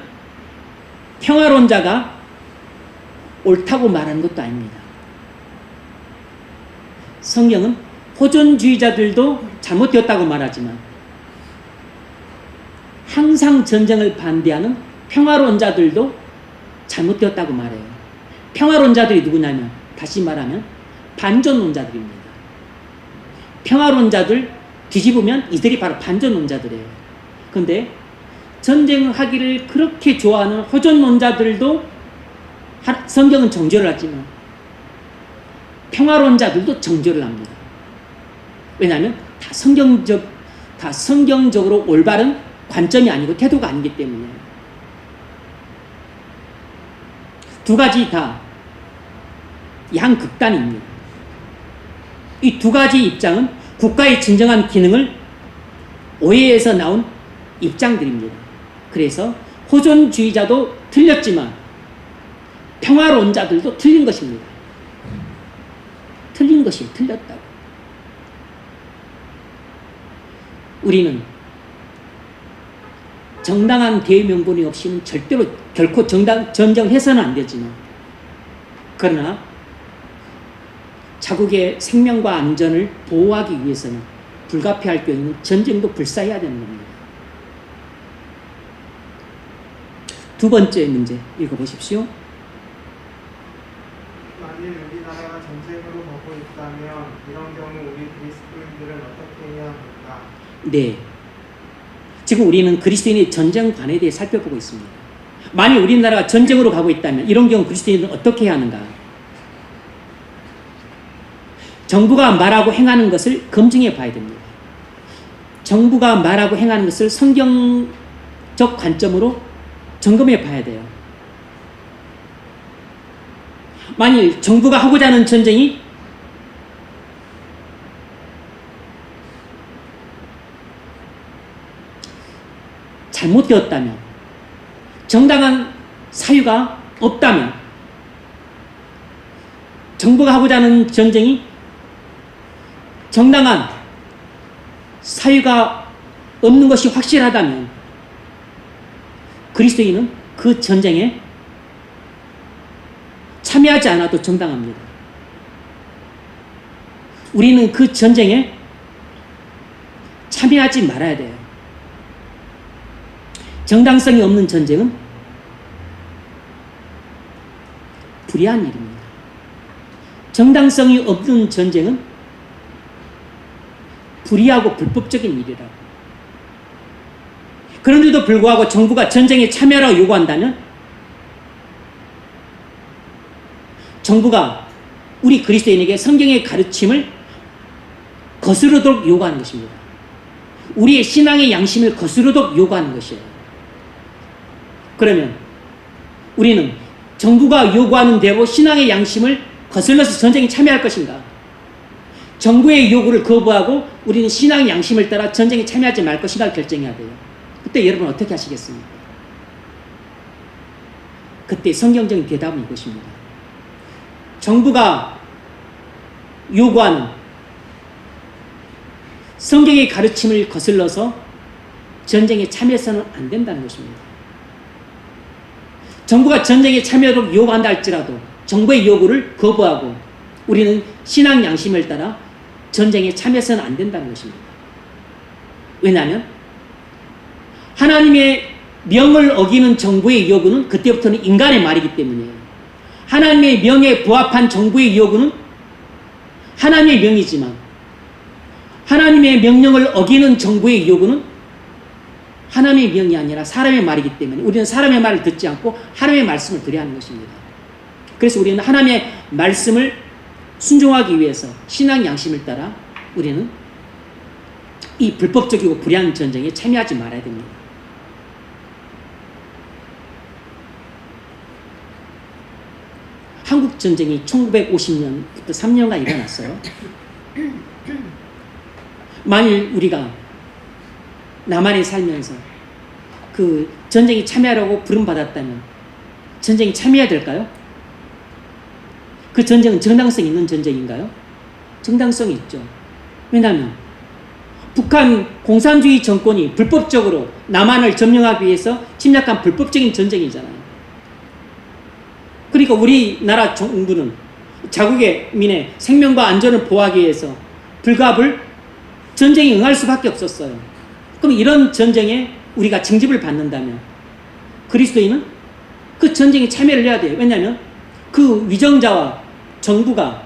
평화론자가 옳다고 말하는 것도 아닙니다. 성경은 호전주의자들도 잘못되었다고 말하지만 항상 전쟁을 반대하는 평화론자들도 잘못되었다고 말해요. 평화론자들이 누구냐면 다시 말하면 반전론자들입니다. 평화론자들 뒤집으면 이들이 바로 반전론자들이에요. 그런데 전쟁을 하기를 그렇게 좋아하는 호전론자들도 성경은 정죄를 하지만 평화론자들도 정죄를 합니다. 왜냐하면 다 성경적으로 올바른 관점이 아니고 태도가 아니기 때문에 두 가지 다 양극단입니다. 이 두 가지 입장은 국가의 진정한 기능을 오해해서 나온 입장들입니다. 그래서 호존주의자도 틀렸지만 평화론자들도 틀린 것입니다. 틀린 것이 틀렸다고. 우리는 정당한 대의명분이 없이는 절대로 결코 전쟁해서는 안 되지만, 그러나 자국의 생명과 안전을 보호하기 위해서는 불가피할 경우에는 전쟁도 불사해야 되는 겁니다. 두 번째 문제 읽어보십시오. 만일 우리나라가 전쟁으로 가고 있다면 이런 경우 우리 그리스도인들은 어떻게 해야 합니까? 네. 지금 우리는 그리스도인의 전쟁관에 대해 살펴보고 있습니다. 만일 우리나라가 전쟁으로 가고 있다면 이런 경우 그리스도인들은 어떻게 해야 하는가? 정부가 말하고 행하는 것을 검증해 봐야 됩니다. 정부가 말하고 행하는 것을 성경적 관점으로 점검해 봐야 돼요. 만일 정부가 하고자 하는 전쟁이 잘못되었다면, 정당한 사유가 없다면, 정부가 하고자 하는 전쟁이 정당한 사유가 없는 것이 확실하다면 그리스도인은 그 전쟁에 참여하지 않아도 정당합니다. 우리는 그 전쟁에 참여하지 말아야 돼요. 정당성이 없는 전쟁은 불의한 일입니다. 정당성이 없는 전쟁은 불의하고 불법적인 일이라고. 그런데도 불구하고 정부가 전쟁에 참여하라고 요구한다면 정부가 우리 그리스도인에게 성경의 가르침을 거스르도록 요구하는 것입니다. 우리의 신앙의 양심을 거스르도록 요구하는 것이에요. 그러면 우리는 정부가 요구하는 대로 신앙의 양심을 거슬러서 전쟁에 참여할 것인가? 정부의 요구를 거부하고 우리는 신앙의 양심을 따라 전쟁에 참여하지 말 것인가를 결정해야 돼요. 그때 여러분 어떻게 하시겠습니까? 그때 성경적인 대답은 이것입니다. 정부가 요구하는 성경의 가르침을 거슬러서 전쟁에 참여해서는 안 된다는 것입니다. 정부가 전쟁에 참여를 요구한다 할지라도 정부의 요구를 거부하고 우리는 신앙 양심을 따라 전쟁에 참여해서는 안 된다는 것입니다. 왜냐하면 하나님의 명을 어기는 정부의 요구는 그때부터는 인간의 말이기 때문이에요. 하나님의 명에 부합한 정부의 요구는 하나님의 명이지만 하나님의 명령을 어기는 정부의 요구는 하나님의 명이 아니라 사람의 말이기 때문에 우리는 사람의 말을 듣지 않고 하나님의 말씀을 들어야 하는 것입니다. 그래서 우리는 하나님의 말씀을 순종하기 위해서 신앙 양심을 따라 우리는 이 불법적이고 불의한 전쟁에 참여하지 말아야 됩니다. 한국 전쟁이 1950년부터 3년간 일어났어요. 만일 우리가 남한에 살면서 그 전쟁에 참여하라고 부름받았다면 전쟁에 참여해야 될까요? 그 전쟁은 정당성 있는 전쟁인가요? 정당성이 있죠. 왜냐하면 북한 공산주의 정권이 불법적으로 남한을 점령하기 위해서 침략한 불법적인 전쟁이잖아요. 그러니까 우리나라 정부는 자국의 민의 생명과 안전을 보호하기 위해서 불갑을 전쟁에 응할 수밖에 없었어요. 그럼 이런 전쟁에 우리가 징집을 받는다면 그리스도인은 그 전쟁에 참여를 해야 돼요. 왜냐하면 그 위정자와 정부가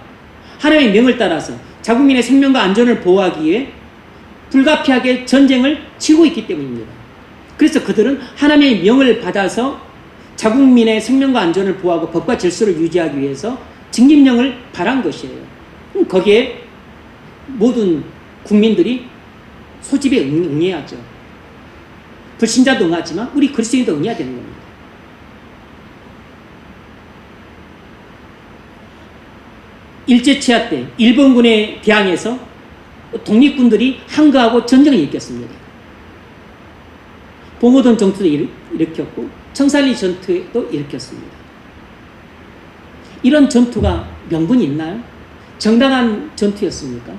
하나님의 명을 따라서 자국민의 생명과 안전을 보호하기 위해 불가피하게 전쟁을 치고 있기 때문입니다. 그래서 그들은 하나님의 명을 받아서 자국민의 생명과 안전을 보호하고 법과 질서를 유지하기 위해서 징집령을 발한 것이에요. 거기에 모든 국민들이 소집에 응해야죠. 불신자도 응하지만 우리 그리스도인도 응해야 되는 겁니다. 일제치하 때 일본군에 대항해서 독립군들이 항거하고 전쟁을 일으켰습니다. 봉오동 전투도 일으켰고 청산리 전투도 일으켰습니다. 이런 전투가 명분이 있나요? 정당한 전투였습니까?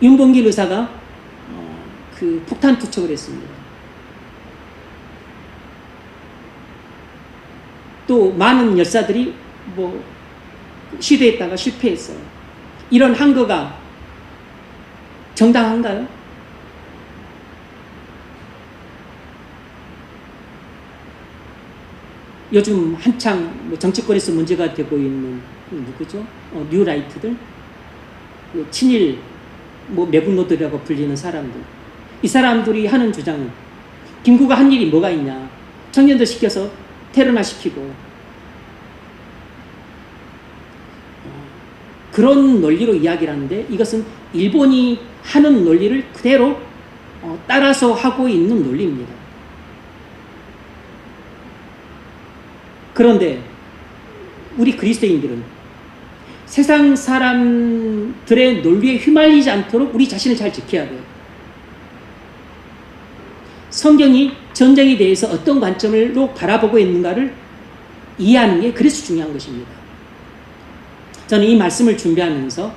윤봉길 의사가 그 폭탄 투척을 했습니다. 또 많은 열사들이 시도했다가 실패했어요. 이런 항거가 정당한가요? 요즘 한창 정치권에서 문제가 되고 있는 누구죠? 뉴라이트들, 친일 매분노들이라고 불리는 사람들. 이 사람들이 하는 주장은 김구가 한 일이 뭐가 있냐? 청년들 시켜서 테러나 시키고 그런 논리로 이야기를 하는데 이것은 일본이 하는 논리를 그대로 따라서 하고 있는 논리입니다. 그런데 우리 그리스도인들은 세상 사람들의 논리에 휘말리지 않도록 우리 자신을 잘 지켜야 돼요. 성경이 전쟁에 대해서 어떤 관점으로 바라보고 있는가를 이해하는 게 그래서 중요한 것입니다. 저는 이 말씀을 준비하면서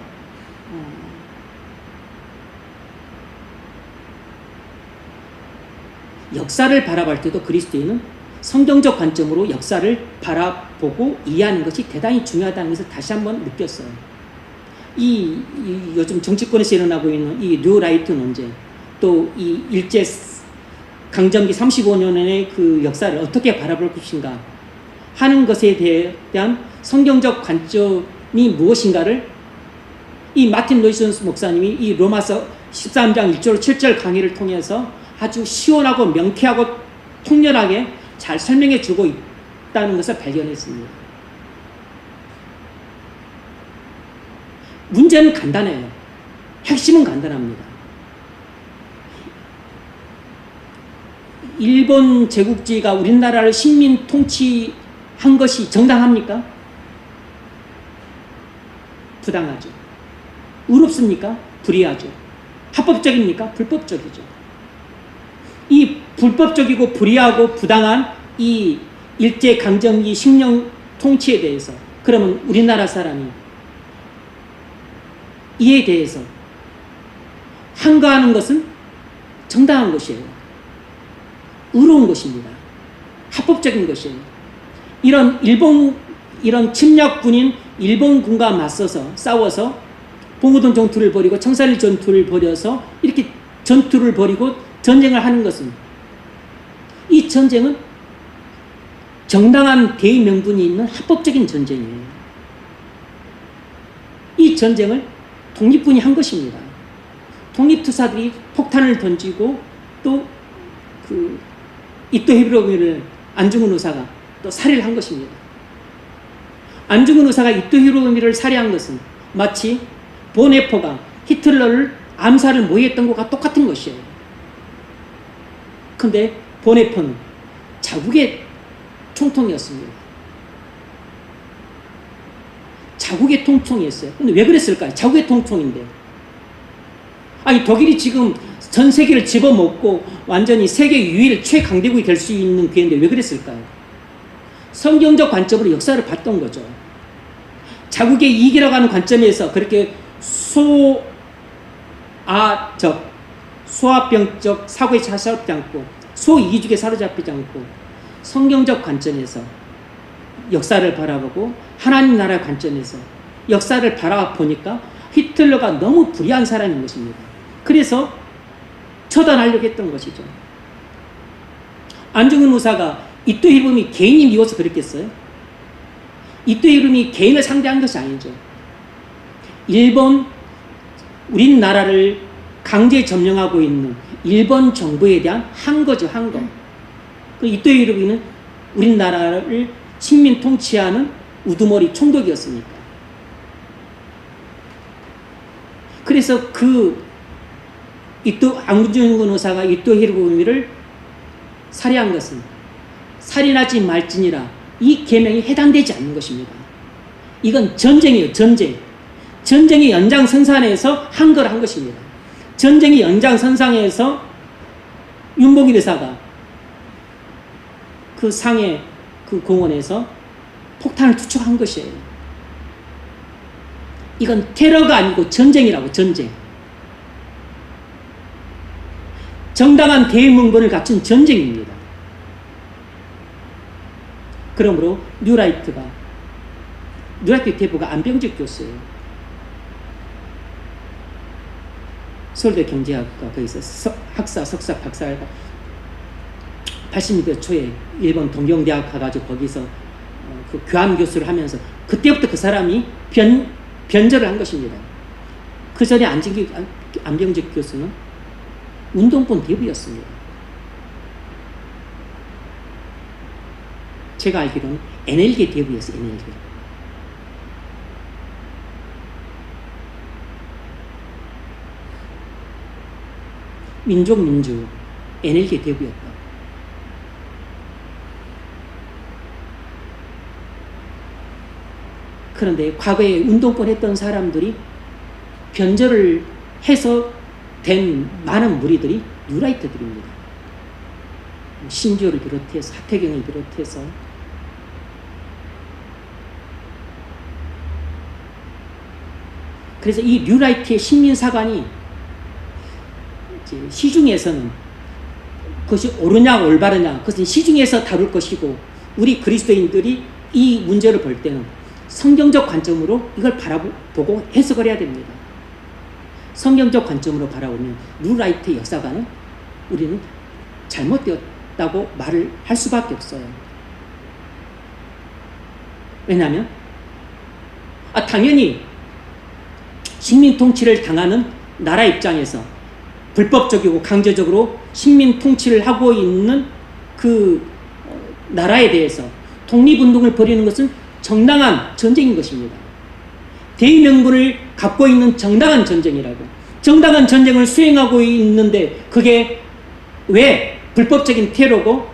역사를 바라볼 때도 그리스도인은 성경적 관점으로 역사를 바라보고 이해하는 것이 대단히 중요하다는 것을 다시 한번 느꼈어요. 이 요즘 정치권에서 일어나고 있는 이 뉴라이트 논쟁, 또 이 일제 강점기 35년의 그 역사를 어떻게 바라볼 것인가 하는 것에 대한 성경적 관점이 무엇인가를 이 마틴 로이슨 목사님이 이 로마서 13장 1절 7절 강의를 통해서 아주 시원하고 명쾌하고 통렬하게 잘 설명해 주고 있다는 것을 발견했습니다. 문제는 간단해요. 핵심은 간단합니다. 일본 제국주의가 우리나라를 식민 통치한 것이 정당합니까? 부당하죠. 의롭습니까? 불의하죠. 합법적입니까? 불법적이죠. 이 불법적이고 불의하고 부당한 이 일제강점기 식민 통치에 대해서 그러면 우리나라 사람이 이에 대해서 항거하는 것은 정당한 것이에요. 의로운 것입니다. 합법적인 것이에요. 이런 침략군인 일본군과 맞서서 싸워서 봉오동 전투를 벌이고 청산리 전투를 벌여서 이렇게 전투를 벌이고 전쟁을 하는 것은 이 전쟁은 정당한 대의 명분이 있는 합법적인 전쟁이에요. 이 전쟁을 독립군이 한 것입니다. 독립투사들이 폭탄을 던지고 또 이토 히로부미를 안중근 의사가 또 살해를 한 것입니다. 안중근 의사가 이토 히로부미를 살해한 것은 마치 보네포가 히틀러를 암살을 모의했던 것과 똑같은 것이에요. 그런데 보네포는 자국의 총통이었습니다. 자국의 총통이었어요. 근데 왜 그랬을까요? 자국의 총통인데. 아니, 독일이 지금 전 세계를 집어먹고 완전히 세계 유일 최강대국이 될 수 있는 기회인데 왜 그랬을까요? 성경적 관점으로 역사를 봤던 거죠. 자국의 이익이라고 하는 관점에서 그렇게 소아병적 사고에 사로잡지 않고 소이기주의에 사로잡히지 않고 성경적 관점에서 역사를 바라보고 하나님 나라의 관점에서 역사를 바라보니까 히틀러가 너무 불의한 사람인 것입니다. 그래서 처단하려고 했던 것이죠. 안중근 의사가 이토 히로부미 개인이 미워서 그랬겠어요? 이토 히로부미 개인을 상대한 것이 아니죠. 우리나라를 강제 점령하고 있는 일본 정부에 대한 항거죠, 항거. 그 이토 히로부미는 우리나라를 식민 통치하는 우두머리 총독이었으니까. 그래서 그 안중근 의사가 이토 히로부미를 살해한 것은 살인하지 말지니라 이 계명이 해당되지 않는 것입니다. 이건 전쟁이에요. 전쟁의 연장선상에서 한 걸 한 것입니다. 전쟁의 연장선상에서 윤봉길 의사가 그 상해 그 공원에서 폭탄을 투척한 것이에요. 이건 테러가 아니고 전쟁이라고, 전쟁. 정당한 대응문건을 갖춘 전쟁입니다. 그러므로 뉴라이트 대부가 안병직 교수예요. 서울대 경제학과 거기서 학사, 석사, 박사를 80년대 초에 일본 동경대학 가가지고 거기서 그 교환 교수를 하면서 그때부터 그 사람이 변절을 한 것입니다. 그 전에 안병직 교수는 운동권 대부였습니다. 제가 알기로는 NL계 대부였어요. NL계. 민족 NL계 대부였다. 그런데 과거에 운동권 했던 사람들이 변절을 해서 된 많은 무리들이 뉴라이트들입니다. 신조를 비롯해서 하태경을 비롯해서 그래서 이 뉴라이트의 신민사관이 시중에서는 그것이 옳으냐 올바르냐 그것은 시중에서 다룰 것이고 우리 그리스도인들이 이 문제를 볼 때는 성경적 관점으로 이걸 바라보고 해석을 해야 됩니다. 성경적 관점으로 바라보면 뉴라이트의 역사관은 우리는 잘못되었다고 말을 할 수밖에 없어요. 왜냐하면 당연히 식민 통치를 당하는 나라 입장에서 불법적이고 강제적으로 식민 통치를 하고 있는 그 나라에 대해서 독립운동을 벌이는 것은 정당한 전쟁인 것입니다. 대의명분을 갖고 있는 정당한 전쟁이라고. 정당한 전쟁을 수행하고 있는데 그게 왜 불법적인 테러고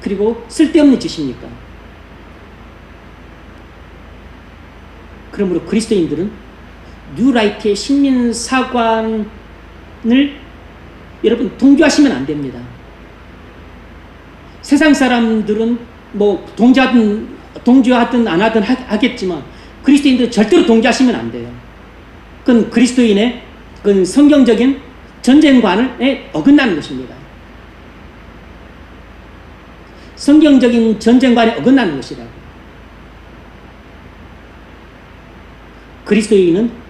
그리고 쓸데없는 짓입니까? 그러므로 그리스도인들은 뉴라이트의 신민사관을 여러분 동조하시면 안 됩니다. 세상 사람들은 뭐 동조하든 안 하든 하겠지만 그리스도인들은 절대로 동조하시면 안 돼요. 그건 그리스도인의 그건 성경적인 전쟁관에 어긋나는 것입니다. 성경적인 전쟁관에 어긋나는 것이라고. 그리스도인은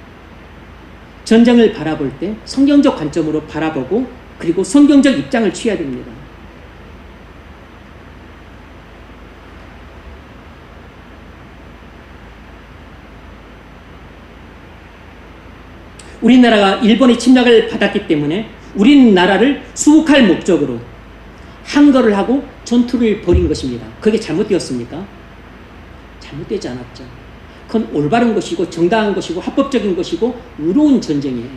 전쟁을 바라볼 때 성경적 관점으로 바라보고 그리고 성경적 입장을 취해야 됩니다. 우리나라가 일본의 침략을 받았기 때문에 우리나라를 수복할 목적으로 항거를 하고 전투를 벌인 것입니다. 그게 잘못되었습니까? 잘못되지 않았죠. 그건 올바른 것이고 정당한 것이고 합법적인 것이고 의로운 전쟁이에요.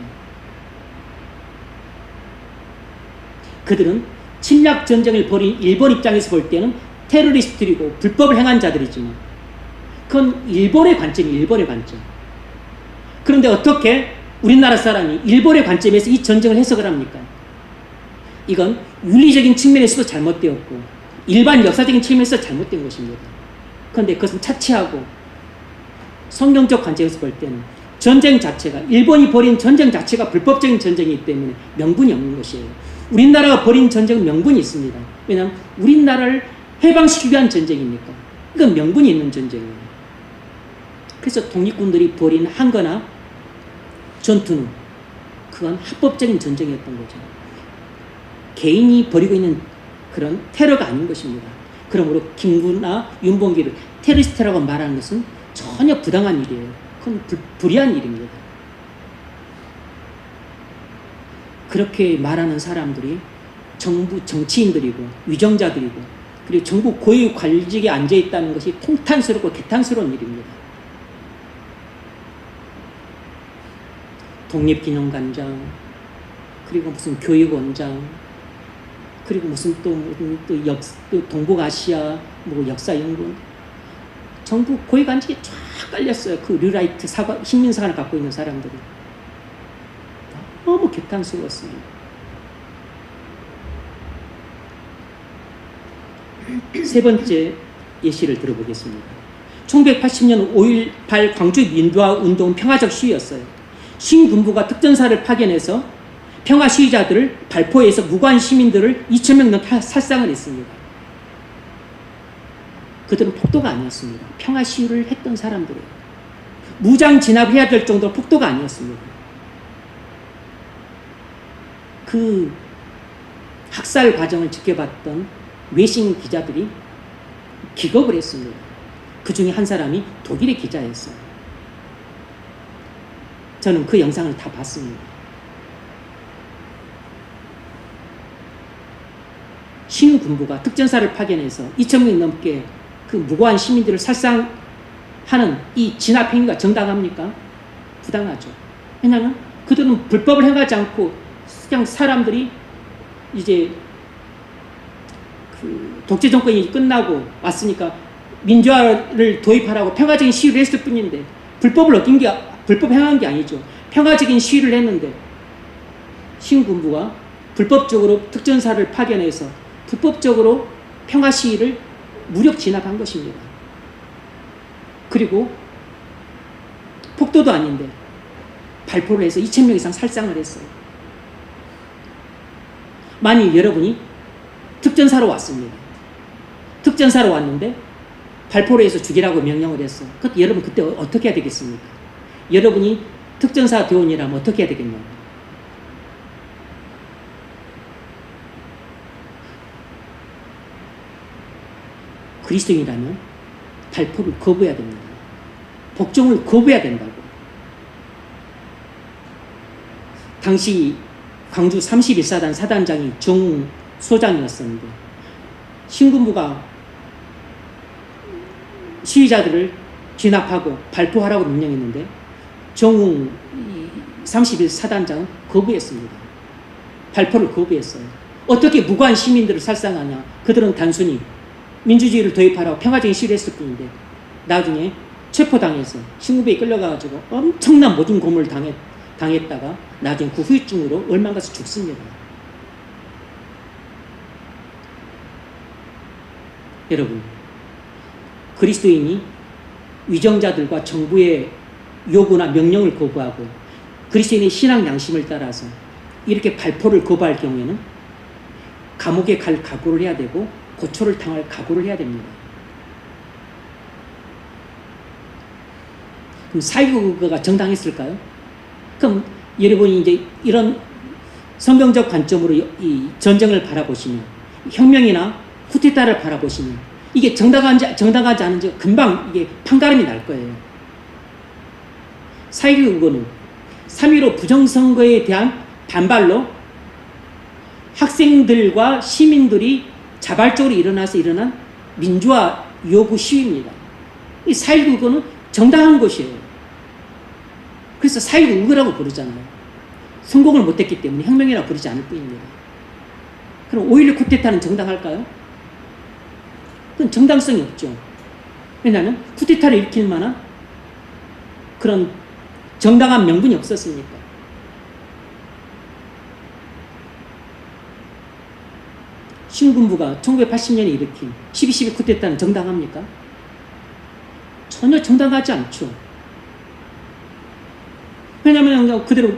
그들은 침략 전쟁을 벌인 일본 입장에서 볼 때는 테러리스트이고 불법을 행한 자들이지만 그건 일본의 관점이에요. 일본의 관점. 그런데 어떻게 우리나라 사람이 일본의 관점에서 이 전쟁을 해석을 합니까? 이건 윤리적인 측면에서도 잘못되었고 일반 역사적인 측면에서 잘못된 것입니다. 그런데 그것은 차치하고 성경적 관점에서 볼 때는 전쟁 자체가 일본이 벌인 전쟁 자체가 불법적인 전쟁이기 때문에 명분이 없는 것이에요. 우리나라가 벌인 전쟁은 명분이 있습니다. 왜냐하면 우리나라를 해방시키기 위한 전쟁이니까. 이건 명분이 있는 전쟁이에요. 그래서 독립군들이 벌인 항거나 전투는 그건 합법적인 전쟁이었던 거죠. 개인이 벌이고 있는 그런 테러가 아닌 것입니다. 그러므로 김구나 윤봉길을 테러리스트라고 말하는 것은 전혀 부당한 일이에요. 그건 불의한 일입니다. 그렇게 말하는 사람들이 정부 정치인들이고 위정자들이고 그리고 정부 고위 관직에 앉아있다는 것이 통탄스럽고 개탄스러운 일입니다. 독립기념관장 그리고 무슨 교육원장, 그리고 무슨 또 동북아시아 뭐 역사연구원, 전부 고위관직에 쫙 깔렸어요. 그 르라이트 식민사관을 갖고 있는 사람들이. 너무 개탄스러웠습니다. 세 번째 예시를 들어보겠습니다. 1980년 5.18 광주 민주화 운동 평화적 시위였어요. 신군부가 특전사를 파견해서 평화 시위자들을 발포해서 무고한 시민들을 2,000명 넘게 살상을 했습니다. 그들은 폭도가 아니었습니다. 평화 시위를 했던 사람들이에요. 무장 진압해야 될 정도로 폭도가 아니었습니다. 그 학살 과정을 지켜봤던 외신 기자들이 기겁을 했습니다. 그 중에 한 사람이 독일의 기자였어요. 저는 그 영상을 다 봤습니다. 신군부가 특전사를 파견해서 2,000명 넘게 그 무고한 시민들을 살상하는 이 진압 행위가 정당합니까? 부당하죠. 왜냐하면 그들은 불법을 행하지 않고 그냥 사람들이 이제 그 독재 정권이 끝나고 왔으니까 민주화를 도입하라고 평화적인 시위를 했을 뿐인데 불법 행한 게 아니죠. 평화적인 시위를 했는데 신군부가 불법적으로 특전사를 파견해서 불법적으로 평화 시위를 무력 진압한 것입니다. 그리고 폭도도 아닌데 발포를 해서 2,000명 이상 살상을 했어요. 만일 여러분이 특전사로 왔습니다. 특전사로 왔는데 발포를 해서 죽이라고 명령을 했어. 여러분 그때 어떻게 해야 되겠습니까? 여러분이 특전사 대원이라면 어떻게 해야 되겠냐고. 그리스도인이라면 발포를 거부해야 됩니다. 복종을 거부해야 된다고. 당시 광주 31사단 사단장이 정웅 소장이었었는데 신군부가 시위자들을 진압하고 발포하라고 명령했는데 정웅 31사단장은 거부했습니다. 발포를 거부했어요. 어떻게 무고한 시민들을 살상하냐. 그들은 단순히 민주주의를 도입하라고 평화적인 시위를 했을 뿐인데 나중에 체포당해서 신군부에 끌려가가지고 엄청난 모진 고문을 당했다가 나중에 그 후유증으로 얼마 가서 죽습니다. 여러분, 그리스도인이 위정자들과 정부의 요구나 명령을 거부하고 그리스도인의 신앙 양심을 따라서 이렇게 발포를 거부할 경우에는 감옥에 갈 각오를 해야 되고 고초를 당할 각오를 해야 됩니다. 그럼 4.19가 정당했을까요? 그럼 여러분이 이제 이런 성경적 관점으로 이 전쟁을 바라보시면, 혁명이나 쿠데타를 바라보시면 이게 정당하지 않은지 금방 이게 판가름이 날 거예요. 4.19는 3.15 부정선거에 대한 반발로 학생들과 시민들이 자발적으로 일어난 민주화 요구 시위입니다. 이 4.19는 정당한 것이에요. 그래서 4.19 의거라고 부르잖아요. 성공을 못했기 때문에 혁명이라고 부르지 않을 뿐입니다. 그럼 5.16 쿠데타는 정당할까요? 그건 정당성이 없죠. 왜냐하면 쿠데타를 일으킬 만한 그런 정당한 명분이 없었으니까. 신군부가 1980년에 일으킨 12.12 쿠데타는 정당합니까? 전혀 정당하지 않죠. 왜냐하면 그대로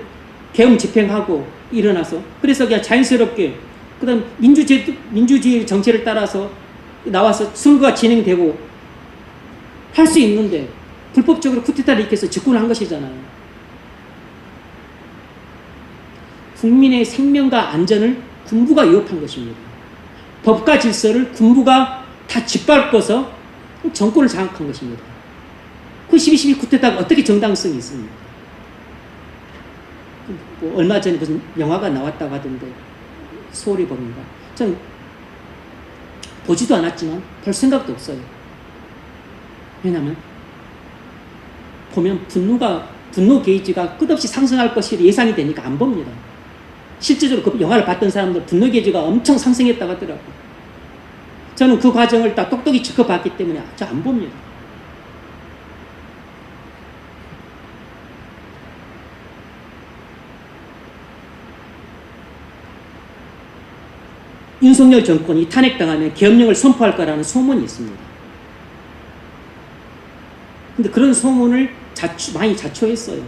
계엄 집행하고 일어나서 그래서 그냥 자연스럽게 그다음 민주주의 정치를 따라서 나와서 선거가 진행되고 할 수 있는데 불법적으로 쿠데타를 일으켜서 집권을 한 것이잖아요. 국민의 생명과 안전을 군부가 위협한 것입니다. 법과 질서를 군부가 다 짓밟고서 정권을 장악한 것입니다. 그 12.12 쿠데타가 어떻게 정당성이 있습니까? 뭐 얼마 전에 무슨 영화가 나왔다고 하던데 소홀히 봅니다. 전 보지도 않았지만 볼 생각도 없어요. 왜냐하면 보면 분노 게이지가 끝없이 상승할 것이 예상이 되니까 안 봅니다. 실제적으로 그 영화를 봤던 사람들 분노 계지가 엄청 상승했다고 하더라고요. 저는 그 과정을 딱 똑똑히 지켜봤기 때문에 저 안 봅니다. 윤석열 정권이 탄핵당하면 계엄령을 선포할 거라는 소문이 있습니다. 근데 그런 소문을 많이 자초했어요.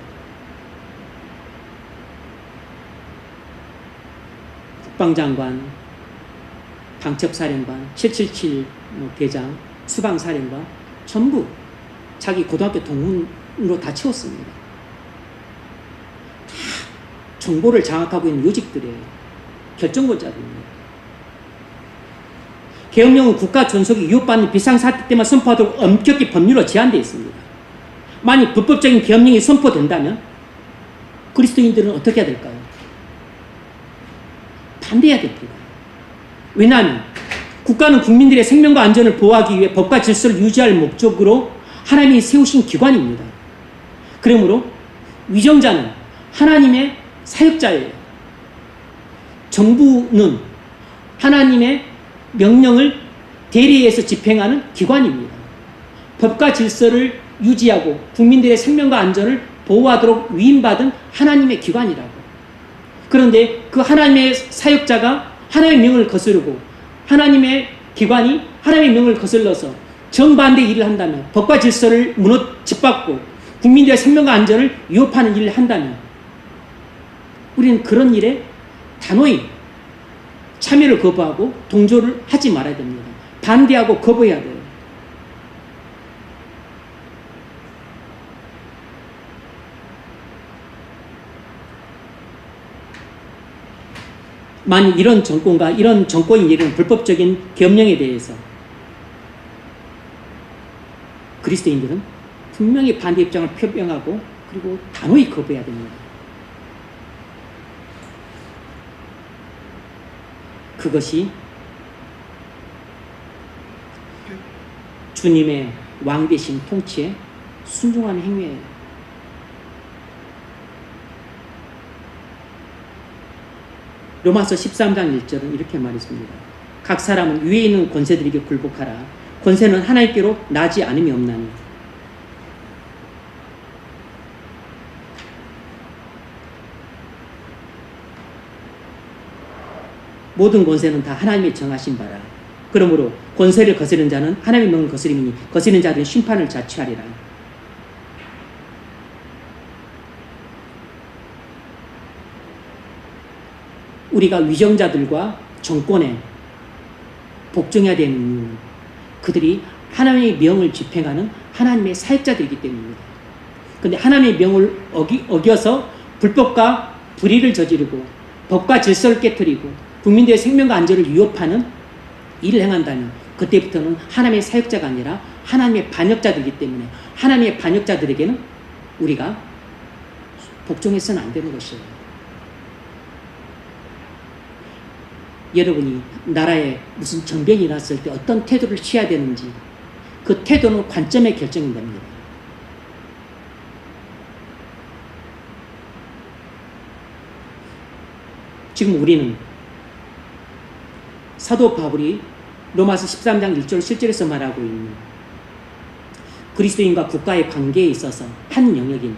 국방장관, 방첩사령관, 777 대장, 수방사령관 전부 자기 고등학교 동문으로 다 채웠습니다. 다 정보를 장악하고 있는 요직들이에요. 결정권자들입니다. 계엄령은 국가 존속이 위협받는 비상사태 때만 선포하도록 엄격히 법률로 제한되어 있습니다. 만약 불법적인 계엄령이 선포된다면 그리스도인들은 어떻게 해야 될까요? 반대해야 됩니다. 왜냐하면 국가는 국민들의 생명과 안전을 보호하기 위해 법과 질서를 유지할 목적으로 하나님이 세우신 기관입니다. 그러므로 위정자는 하나님의 사역자예요. 정부는 하나님의 명령을 대리해서 집행하는 기관입니다. 법과 질서를 유지하고 국민들의 생명과 안전을 보호하도록 위임받은 하나님의 기관이라고. 그런데 그 하나님의 사역자가 하나님의 명을 거스르고 하나님의 기관이 하나님의 명을 거슬러서 정반대 일을 한다면, 법과 질서를 짓밟고 국민들의 생명과 안전을 위협하는 일을 한다면 우리는 그런 일에 단호히 참여를 거부하고 동조를 하지 말아야 됩니다. 반대하고 거부해야 돼요. 만약 이런 정권과 이런 정권이 내리는 불법적인 계엄령에 대해서 그리스도인들은 분명히 반대 입장을 표명하고 그리고 단호히 거부해야 됩니다. 그것이 주님의 왕되신 통치에 순종하는 행위예요. 로마서 13장 1절은 이렇게 말했습니다. 각 사람은 위에 있는 권세들에게 굴복하라. 권세는 하나님께로 나지 않음이 없나니. 모든 권세는 다 하나님이 정하신 바라. 그러므로 권세를 거스르는 자는 하나님의 명을 거스림이니 거스르는 자들은 심판을 자취하리라. 우리가 위정자들과 정권에 복종해야 되는 이유는 그들이 하나님의 명을 집행하는 하나님의 사역자들이기 때문입니다. 그런데 하나님의 명을 어겨서 불법과 불의를 저지르고 법과 질서를 깨뜨리고 국민들의 생명과 안전을 위협하는 일을 행한다면 그때부터는 하나님의 사역자가 아니라 하나님의 반역자들이기 때문에 하나님의 반역자들에게는 우리가 복종해서는 안 되는 것이에요. 여러분이 나라에 무슨 정변이 났을 때 어떤 태도를 취해야 되는지 그 태도는 관점에 결정이 됩니다. 지금 우리는 사도 바울이 로마서 13장 1절 실절에서 말하고 있는 그리스도인과 국가의 관계에 있어서 한 영역인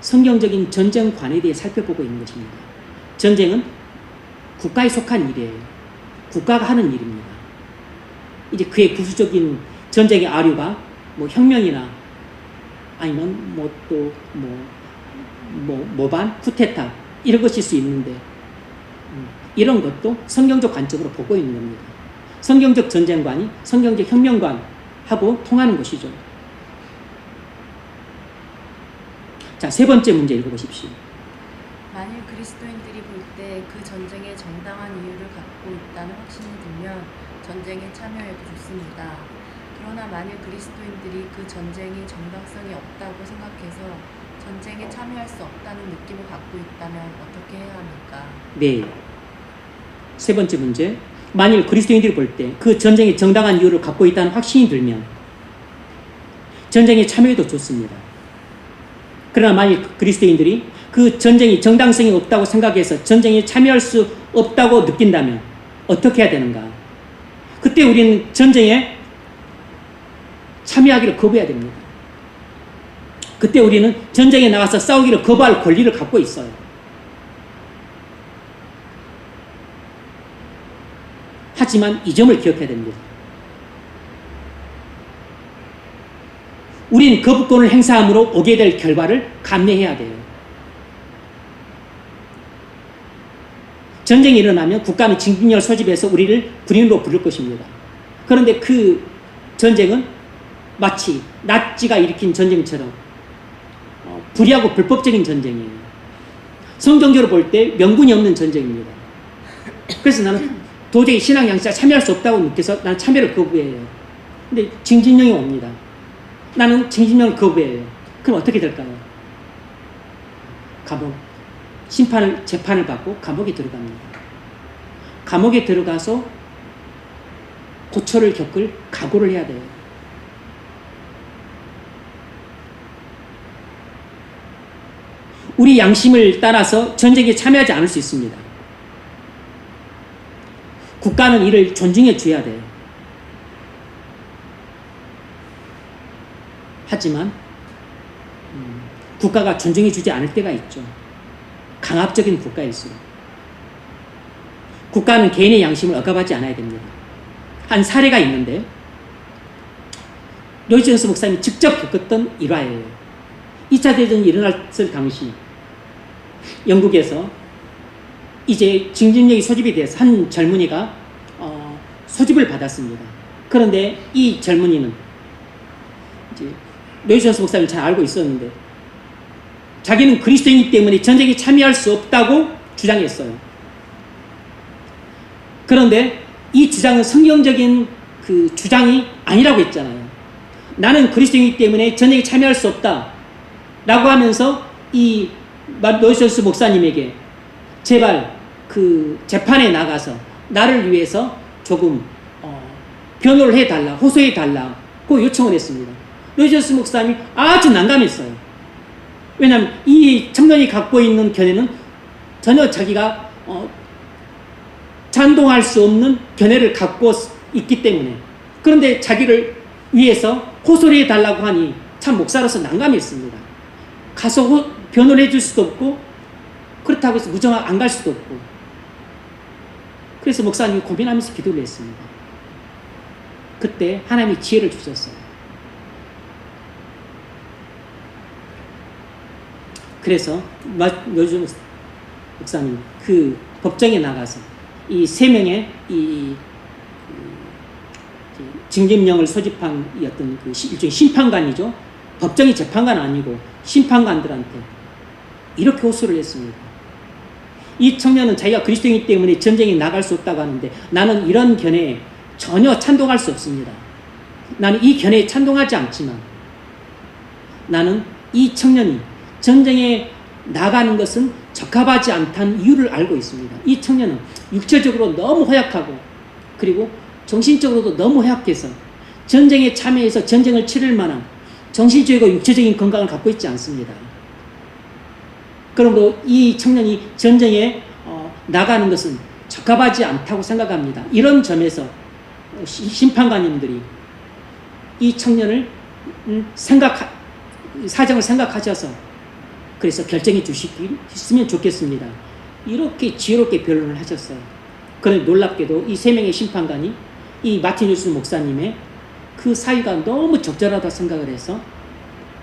성경적인 전쟁관에 대해 살펴보고 있는 것입니다. 전쟁은 국가에 속한 일이에요. 국가가 하는 일입니다. 이제 그의 부수적인 전쟁의 아류가 뭐 혁명이나 아니면 모반, 쿠데타 이런 것일 수 있는데 이런 것도 성경적 관점으로 보고 있는 겁니다. 성경적 전쟁관이 성경적 혁명관하고 통하는 것이죠. 자, 세 번째 문제 읽어보십시오. 만일 그리스도인들이 볼 때 그 전쟁에 정당한 이유를 갖고 있다는 확신이 들면 전쟁에 참여해도 좋습니다. 그러나 만일 그리스도인들이 그 전쟁이 정당성이 없다고 생각해서 전쟁에 참여할 수 없다는 느낌을 갖고 있다면 어떻게 해야 합니까? 네. 세 번째 문제. 만일 그리스도인들이 볼 때 그 전쟁에 정당한 이유를 갖고 있다는 확신이 들면 전쟁에 참여해도 좋습니다. 그러나 만일 그리스도인들이 그 전쟁이 정당성이 없다고 생각해서 전쟁에 참여할 수 없다고 느낀다면 어떻게 해야 되는가? 그때 우리는 전쟁에 참여하기를 거부해야 됩니다. 그때 우리는 전쟁에 나가서 싸우기를 거부할 권리를 갖고 있어요. 하지만 이 점을 기억해야 됩니다. 우린 거부권을 행사함으로 오게 될 결과를 감내해야 돼요. 전쟁이 일어나면 국가는 징집력을 소집해서 우리를 군인으로 부를 것입니다. 그런데 그 전쟁은 마치 나치가 일으킨 전쟁처럼 불의하고 불법적인 전쟁이에요. 성경적으로 볼 때 명분이 없는 전쟁입니다. 그래서 나는 도저히 신앙 양식에 참여할 수 없다고 느껴서 나는 참여를 거부해요. 근데 징집령이 옵니다. 나는 징집령을 거부해요. 그럼 어떻게 될까요? 감옥, 재판을 받고 감옥에 들어갑니다. 감옥에 들어가서 고초를 겪을 각오를 해야 돼요. 우리 양심을 따라서 전쟁에 참여하지 않을 수 있습니다. 국가는 이를 존중해 줘야 돼요. 하지만 국가가 존중해 주지 않을 때가 있죠. 강압적인 국가일수록. 국가는 개인의 양심을 억압하지 않아야 됩니다. 한 사례가 있는데 로이스 존스 목사님이 직접 겪었던 일화예요. 2차 대전이 일어났을 당시 영국에서 이제 징집력이 소집이 돼서 한 젊은이가 소집을 받았습니다. 그런데 이 젊은이는 이제 로이스 존스 목사님을 잘 알고 있었는데 자기는 그리스도인이기 때문에 전쟁에 참여할 수 없다고 주장했어요. 그런데 이 주장은 성경적인 그 주장이 아니라고 했잖아요. 나는 그리스도인이기 때문에 전쟁에 참여할 수 없다 라고 하면서 이 로이스 존스 목사님에게 제발 그 재판에 나가서 나를 위해서 조금 변호를 해달라, 호소해달라고 요청을 했습니다. 로이스 존스 목사님이 아주 난감했어요. 왜냐하면 이 청년이 갖고 있는 견해는 전혀 자기가 찬동할 수 없는 견해를 갖고 있기 때문에. 그런데 자기를 위해서 호소를 해달라고 하니 참 목사로서 난감했습니다. 가서 변호를 해줄 수도 없고 그렇다고 해서 무정하게 안 갈 수도 없고. 그래서 목사님이 고민하면서 기도를 했습니다. 그때 하나님이 지혜를 주셨어요. 그래서 요즘 목사님 그 법정에 나가서 이 세 명의 징집령을 소집한 어떤 그 일종의 심판관이죠. 법정이 재판관 아니고 심판관들한테 이렇게 호소를 했습니다. 이 청년은 자기가 그리스도이기 때문에 전쟁에 나갈 수 없다고 하는데 나는 이런 견해에 전혀 찬동할 수 없습니다. 나는 이 견해에 찬동하지 않지만 나는 이 청년이 전쟁에 나가는 것은 적합하지 않다는 이유를 알고 있습니다. 이 청년은 육체적으로 너무 허약하고 그리고 정신적으로도 너무 허약해서 전쟁에 참여해서 전쟁을 치를 만한 정신적이고 육체적인 건강을 갖고 있지 않습니다. 그러므로 이 청년이 전쟁에 나가는 것은 적합하지 않다고 생각합니다. 이런 점에서 심판관님들이 이 청년을 사정을 생각하셔서 그래서 결정해 주시면 좋겠습니다. 이렇게 지혜롭게 변론을 하셨어요. 그런데 놀랍게도 이 세 명의 심판관이 이 마틴 루스 목사님의 그 사유가 너무 적절하다 생각을 해서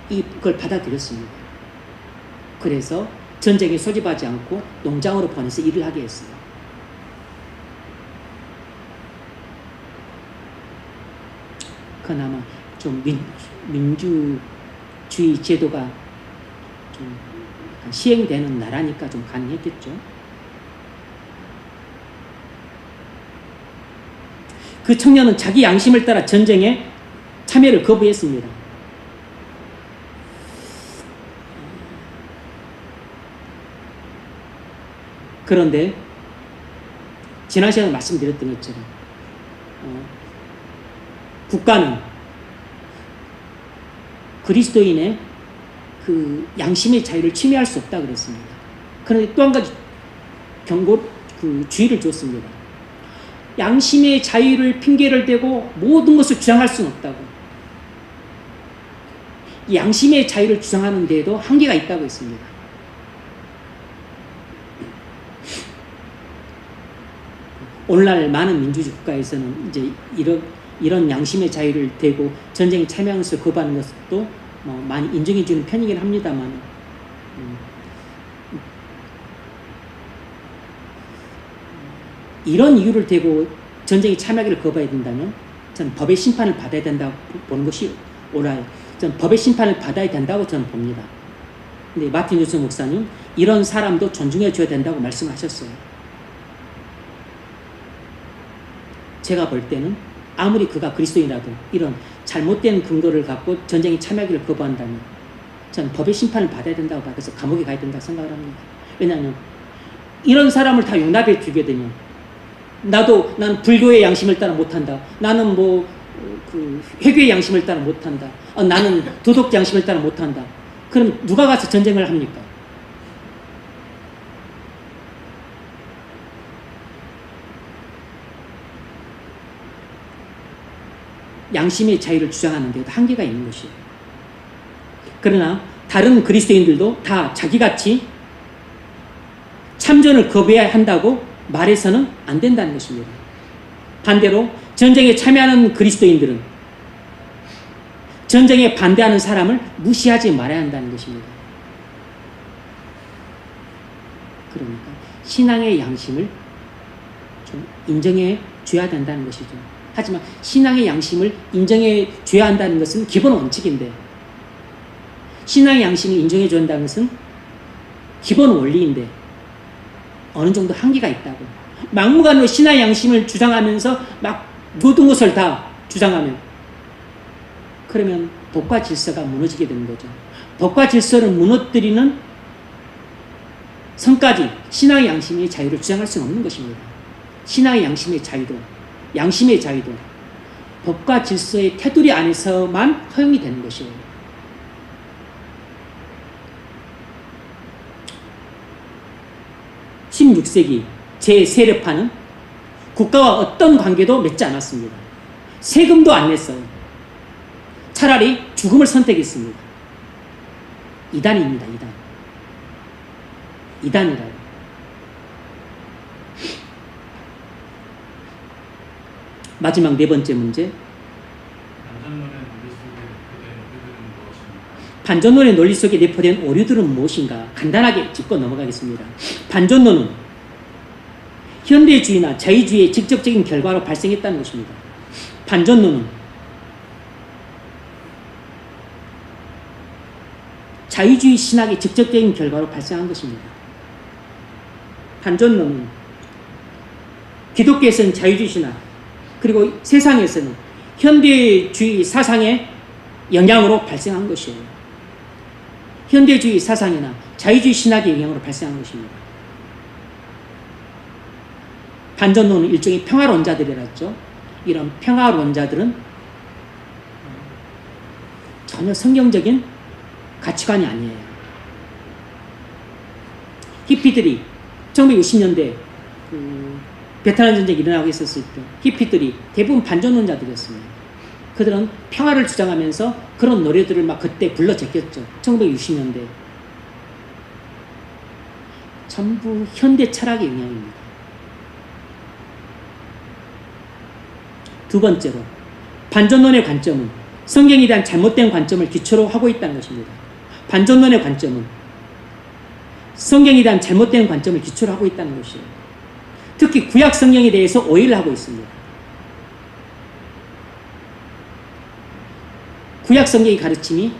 이걸 받아들였습니다. 그래서 전쟁에 소집하지 않고 농장으로 보내서 일을 하게 했어요. 그나마 좀 민주주의 제도가 좀 시행되는 나라니까 좀 가능했겠죠. 그 청년은 자기 양심을 따라 전쟁에 참여를 거부했습니다. 그런데 지난 시간에 말씀드렸던 것처럼 국가는 그리스도인의 그 양심의 자유를 침해할 수 없다 그랬습니다. 그런데 또 한 가지 주의를 줬습니다. 양심의 자유를 핑계를 대고 모든 것을 주장할 수는 없다고. 양심의 자유를 주장하는 데에도 한계가 있다고 했습니다. 오늘날 많은 민주주의 국가에서는 이제 이런 양심의 자유를 대고 전쟁에 참여하는 것을 거부하는 것도 많이 인정해주는 편이긴 합니다만, 이런 이유를 대고 전쟁에 참여하기를 거부해야 된다면 저는 법의 심판을 받아야 된다고 보는 것이 옳아요. 저는 법의 심판을 받아야 된다고 저는 봅니다. 근데 마틴 루터 목사님, 이런 사람도 존중해 줘야 된다고 말씀하셨어요. 제가 볼 때는 아무리 그가 그리스도인이라도 이런 잘못된 근거를 갖고 전쟁에 참여하기를 거부한다면 저는 법의 심판을 받아야 된다고 봐요. 그래서 감옥에 가야 된다고 생각을 합니다. 왜냐하면 이런 사람을 다 용납해 주게 되면 나는 불교의 양심을 따라 못한다. 나는 회교의 양심을 따라 못한다. 나는 도덕 양심을 따라 못한다. 그럼 누가 가서 전쟁을 합니까? 양심의 자유를 주장하는 데도 한계가 있는 것이에요. 그러나 다른 그리스도인들도 다 자기같이 참전을 거부해야 한다고 말해서는 안 된다는 것입니다. 반대로 전쟁에 참여하는 그리스도인들은 전쟁에 반대하는 사람을 무시하지 말아야 한다는 것입니다. 그러니까 신앙의 양심을 좀 인정해 줘야 된다는 것이죠. 하지만 신앙의 양심을 인정해 줘야 한다는 것은 기본 원칙인데, 신앙의 양심을 인정해 줘야 한다는 것은 기본 원리인데 어느 정도 한계가 있다고. 막무가내로 신앙의 양심을 주장하면서 막 모든 것을 다 주장하면, 그러면 법과 질서가 무너지게 되는 거죠. 법과 질서를 무너뜨리는 선까지 신앙의 양심의 자유를 주장할 수는 없는 것입니다. 신앙의 양심의 자유도 법과 질서의 테두리 안에서만 허용이 되는 것이에요. (16세기) 제 세례파는 국가와 어떤 관계도 맺지 않았습니다. 세금도 안 냈어요. 차라리 죽음을 선택했습니다. 이단입니다. 이단이라고. 마지막 네 번째 문제. 반전론의 논리 속에 내포된 오류들은 무엇인가? 간단하게 짚고 넘어가겠습니다. 반전론은 현대주의나 자유주의의 직접적인 결과로 발생했다는 것입니다. 반전론은 자유주의 신학의 직접적인 결과로 발생한 것입니다. 반전론은 기독교에서는 자유주의 신학, 그리고 세상에서는 현대주의 사상의 영향으로 발생한 것이에요. 현대주의 사상이나 자유주의 신학의 영향으로 발생한 것입니다. 반전론은 일종의 평화론자들이랬죠. 이런 평화론자들은 전혀 성경적인 가치관이 아니에요. 히피들이 1960년대 베트남 전쟁이 일어나고 있었을 때 히피들이 대부분 반전론자들이었습니다. 그들은 평화를 주장하면서 그런 노래들을 막 그때 불러 제꼈죠. 1960년대. 전부 현대 철학의 영향입니다. 두 번째로, 반전론의 관점은 성경에 대한 잘못된 관점을 기초로 하고 있다는 것입니다. 반전론의 관점은 성경에 대한 잘못된 관점을 기초로 하고 있다는 것이에요. 특히 구약 성경에 대해서 오해를 하고 있습니다. 구약 성경의 가르침이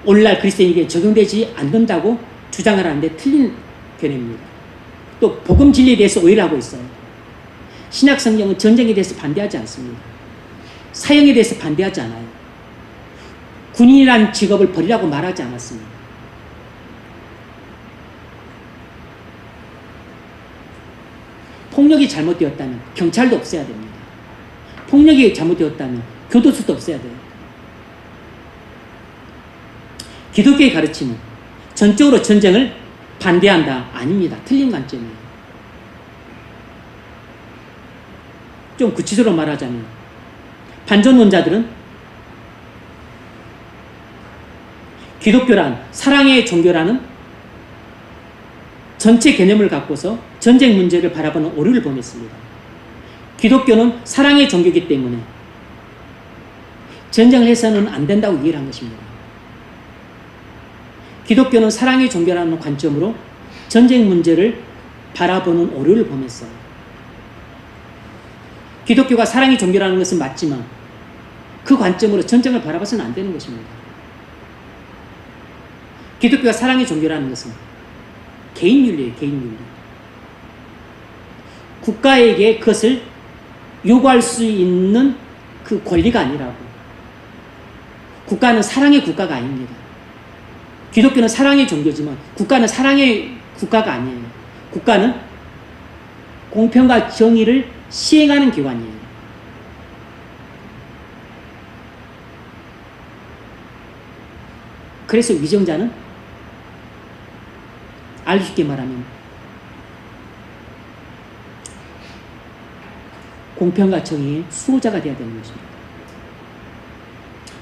오늘날 그리스도인에게 적용되지 않는다고 주장을 하는데 틀린 견해입니다. 또 복음 진리에 대해서 오해를 하고 있어요. 신약 성경은 전쟁에 대해서 반대하지 않습니다. 사형에 대해서 반대하지 않아요. 군인이란 직업을 버리라고 말하지 않았습니다. 폭력이 잘못되었다면 경찰도 없애야 됩니다. 폭력이 잘못되었다면 교도소도 없애야 돼요. 기독교의 가르침은 전적으로 전쟁을 반대한다. 아닙니다. 틀린 관점이에요. 좀 구체적으로 말하자면 반전론자들은 기독교란 사랑의 종교라는 전체 개념을 갖고서 전쟁 문제를 바라보는 오류를 범했습니다. 기독교는 사랑의 종교이기 때문에 전쟁을 해서는 안 된다고 이해를 한 것입니다. 기독교는 사랑의 종교라는 관점으로 전쟁 문제를 바라보는 오류를 범했어요. 기독교가 사랑의 종교라는 것은 맞지만 그 관점으로 전쟁을 바라봐서는 안 되는 것입니다. 기독교가 사랑의 종교라는 것은 개인윤리예요. 개인윤리. 국가에게 그것을 요구할 수 있는 그 권리가 아니라고. 국가는 사랑의 국가가 아닙니다. 기독교는 사랑의 종교지만 국가는 사랑의 국가가 아니에요. 국가는 공평과 정의를 시행하는 기관이에요. 그래서 위정자는 알기 쉽게 말하면 공평과 정의의 수호자가 되어야 되는 것입니다.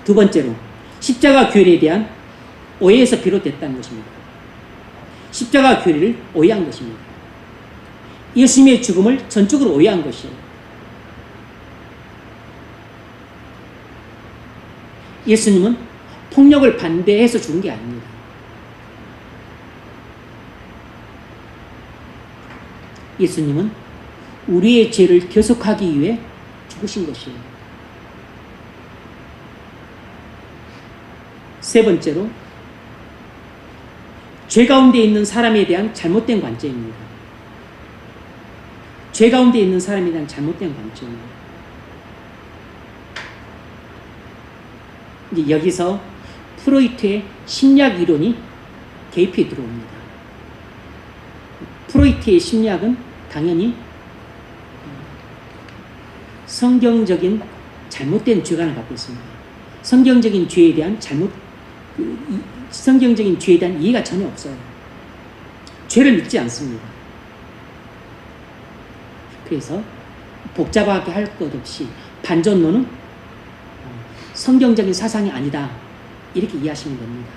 두 번째로 십자가 교리에 대한 오해에서 비롯됐다는 것입니다. 십자가 교리를 오해한 것입니다. 예수님의 죽음을 전적으로 오해한 것이에요. 예수님은 폭력을 반대해서 죽은 게 아닙니다. 예수님은 우리의 죄를 결속하기 위해 죽으신 것이에요. 세 번째로 죄 가운데 있는 사람에 대한 잘못된 관점입니다. 죄 가운데 있는 사람에 대한 잘못된 관점입니다. 이제 여기서 프로이트의 심리학 이론이 개입해 들어옵니다. 프로이트의 심리학은 당연히 성경적인 잘못된 죄관을 갖고 있습니다. 성경적인 죄에 대한 성경적인 죄에 대한 이해가 전혀 없어요. 죄를 믿지 않습니다. 그래서 복잡하게 할 것 없이 반전론은 성경적인 사상이 아니다. 이렇게 이해하시면 됩니다.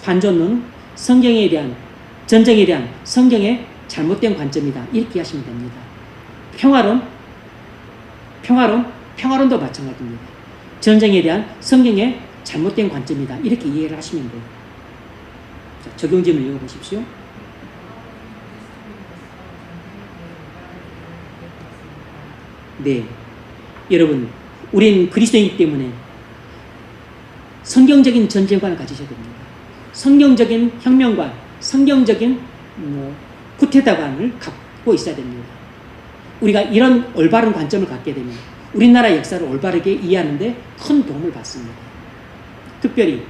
반전론은 성경에 대한 전쟁에 대한 성경의 잘못된 관점이다. 이렇게 이해하시면 됩니다. 평화론도 마찬가지입니다. 전쟁에 대한 성경의 잘못된 관점이다. 이렇게 이해를 하시면 돼요. 자, 적용점을 읽어보십시오. 네, 여러분, 우린 그리스도이기 때문에 성경적인 전쟁관을 가지셔야 됩니다. 성경적인 혁명관, 성경적인 쿠데타관을 갖고 있어야 됩니다. 우리가 이런 올바른 관점을 갖게 되면 우리나라 역사를 올바르게 이해하는 데 큰 도움을 받습니다. 특별히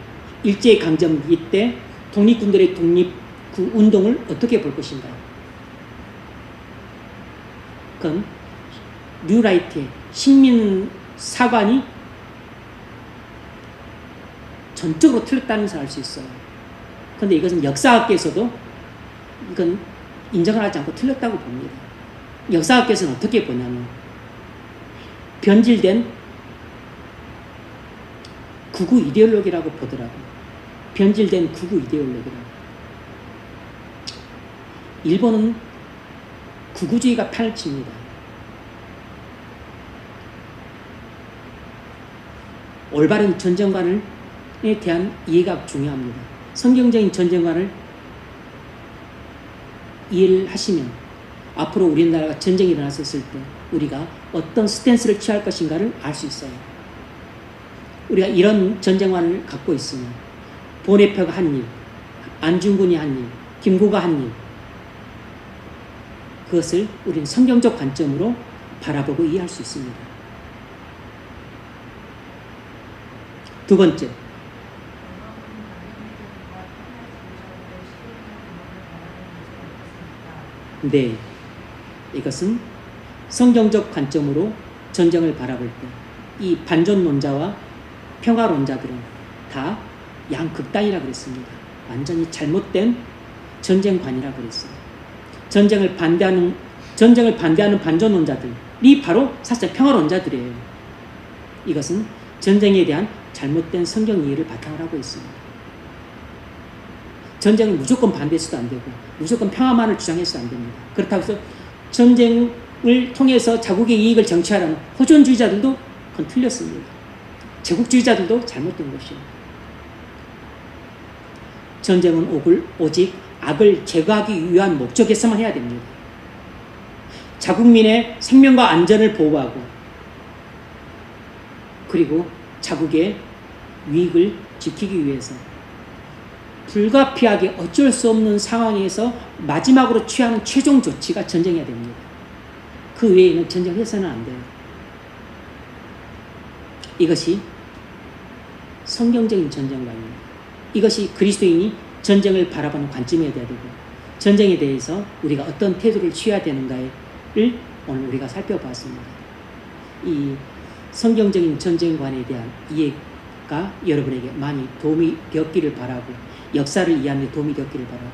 일제강점기 때 독립군들의 독립 그 운동을 어떻게 볼 것인가. 그건 뉴라이트의 식민사관이 전적으로 틀렸다는 것을 알 수 있어요. 그런데 이것은 역사학계에서도 이건 인정을 하지 않고 틀렸다고 봅니다. 역사학계에서는 어떻게 보냐면 변질된 극우 이데올로기라고 보더라고요. 변질된 극우 이데올로기라고. 일본은 극우주의가 판을 칩니다. 올바른 전쟁관에 대한 이해가 중요합니다. 성경적인 전쟁관을 이해를 하시면 앞으로 우리나라가 전쟁이 일어났을 때 우리가 어떤 스탠스를 취할 것인가를 알 수 있어요. 우리가 이런 전쟁관을 갖고 있으면 본해표가 한 일, 안중근이 한 일, 김구가 한 일, 그것을 우리는 성경적 관점으로 바라보고 이해할 수 있습니다. 두 번째, 네, 이것은 성경적 관점으로 전쟁을 바라볼 때 이 반전론자와 평화론자들은 다 양극단이라고 그랬습니다. 완전히 잘못된 전쟁관이라고 그랬어요. 전쟁을 반대하는 반전론자들이 바로 사실 평화론자들이에요. 이것은 전쟁에 대한 잘못된 성경 이해를 바탕으로 하고 있습니다. 전쟁을 무조건 반대해서도 안 되고 무조건 평화만을 주장해서도 안 됩니다. 그렇다고 해서 전쟁을 통해서 자국의 이익을 쟁취하라는 호전주의자들도 그건 틀렸습니다. 제국주의자들도 잘못된 것이에요. 전쟁은 오직 악을 제거하기 위한 목적에서만 해야 됩니다. 자국민의 생명과 안전을 보호하고 그리고 자국의 위익을 지키기 위해서 불가피하게 어쩔 수 없는 상황에서 마지막으로 취하는 최종 조치가 전쟁해야 됩니다. 그 외에는 전쟁해서는 안 돼요. 이것이 성경적인 전쟁관입니다. 이것이 그리스도인이 전쟁을 바라보는 관점이어야 되고 전쟁에 대해서 우리가 어떤 태도를 취해야 되는가를 오늘 우리가 살펴보았습니다. 이 성경적인 전쟁관에 대한 이해가 여러분에게 많이 도움이 되었기를 바라고 역사를 이해하는 데 도움이 되었기를 바라고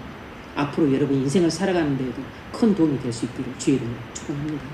앞으로 여러분 인생을 살아가는 데에도 큰 도움이 될 수 있기를 주의 이름으로 축원합니다.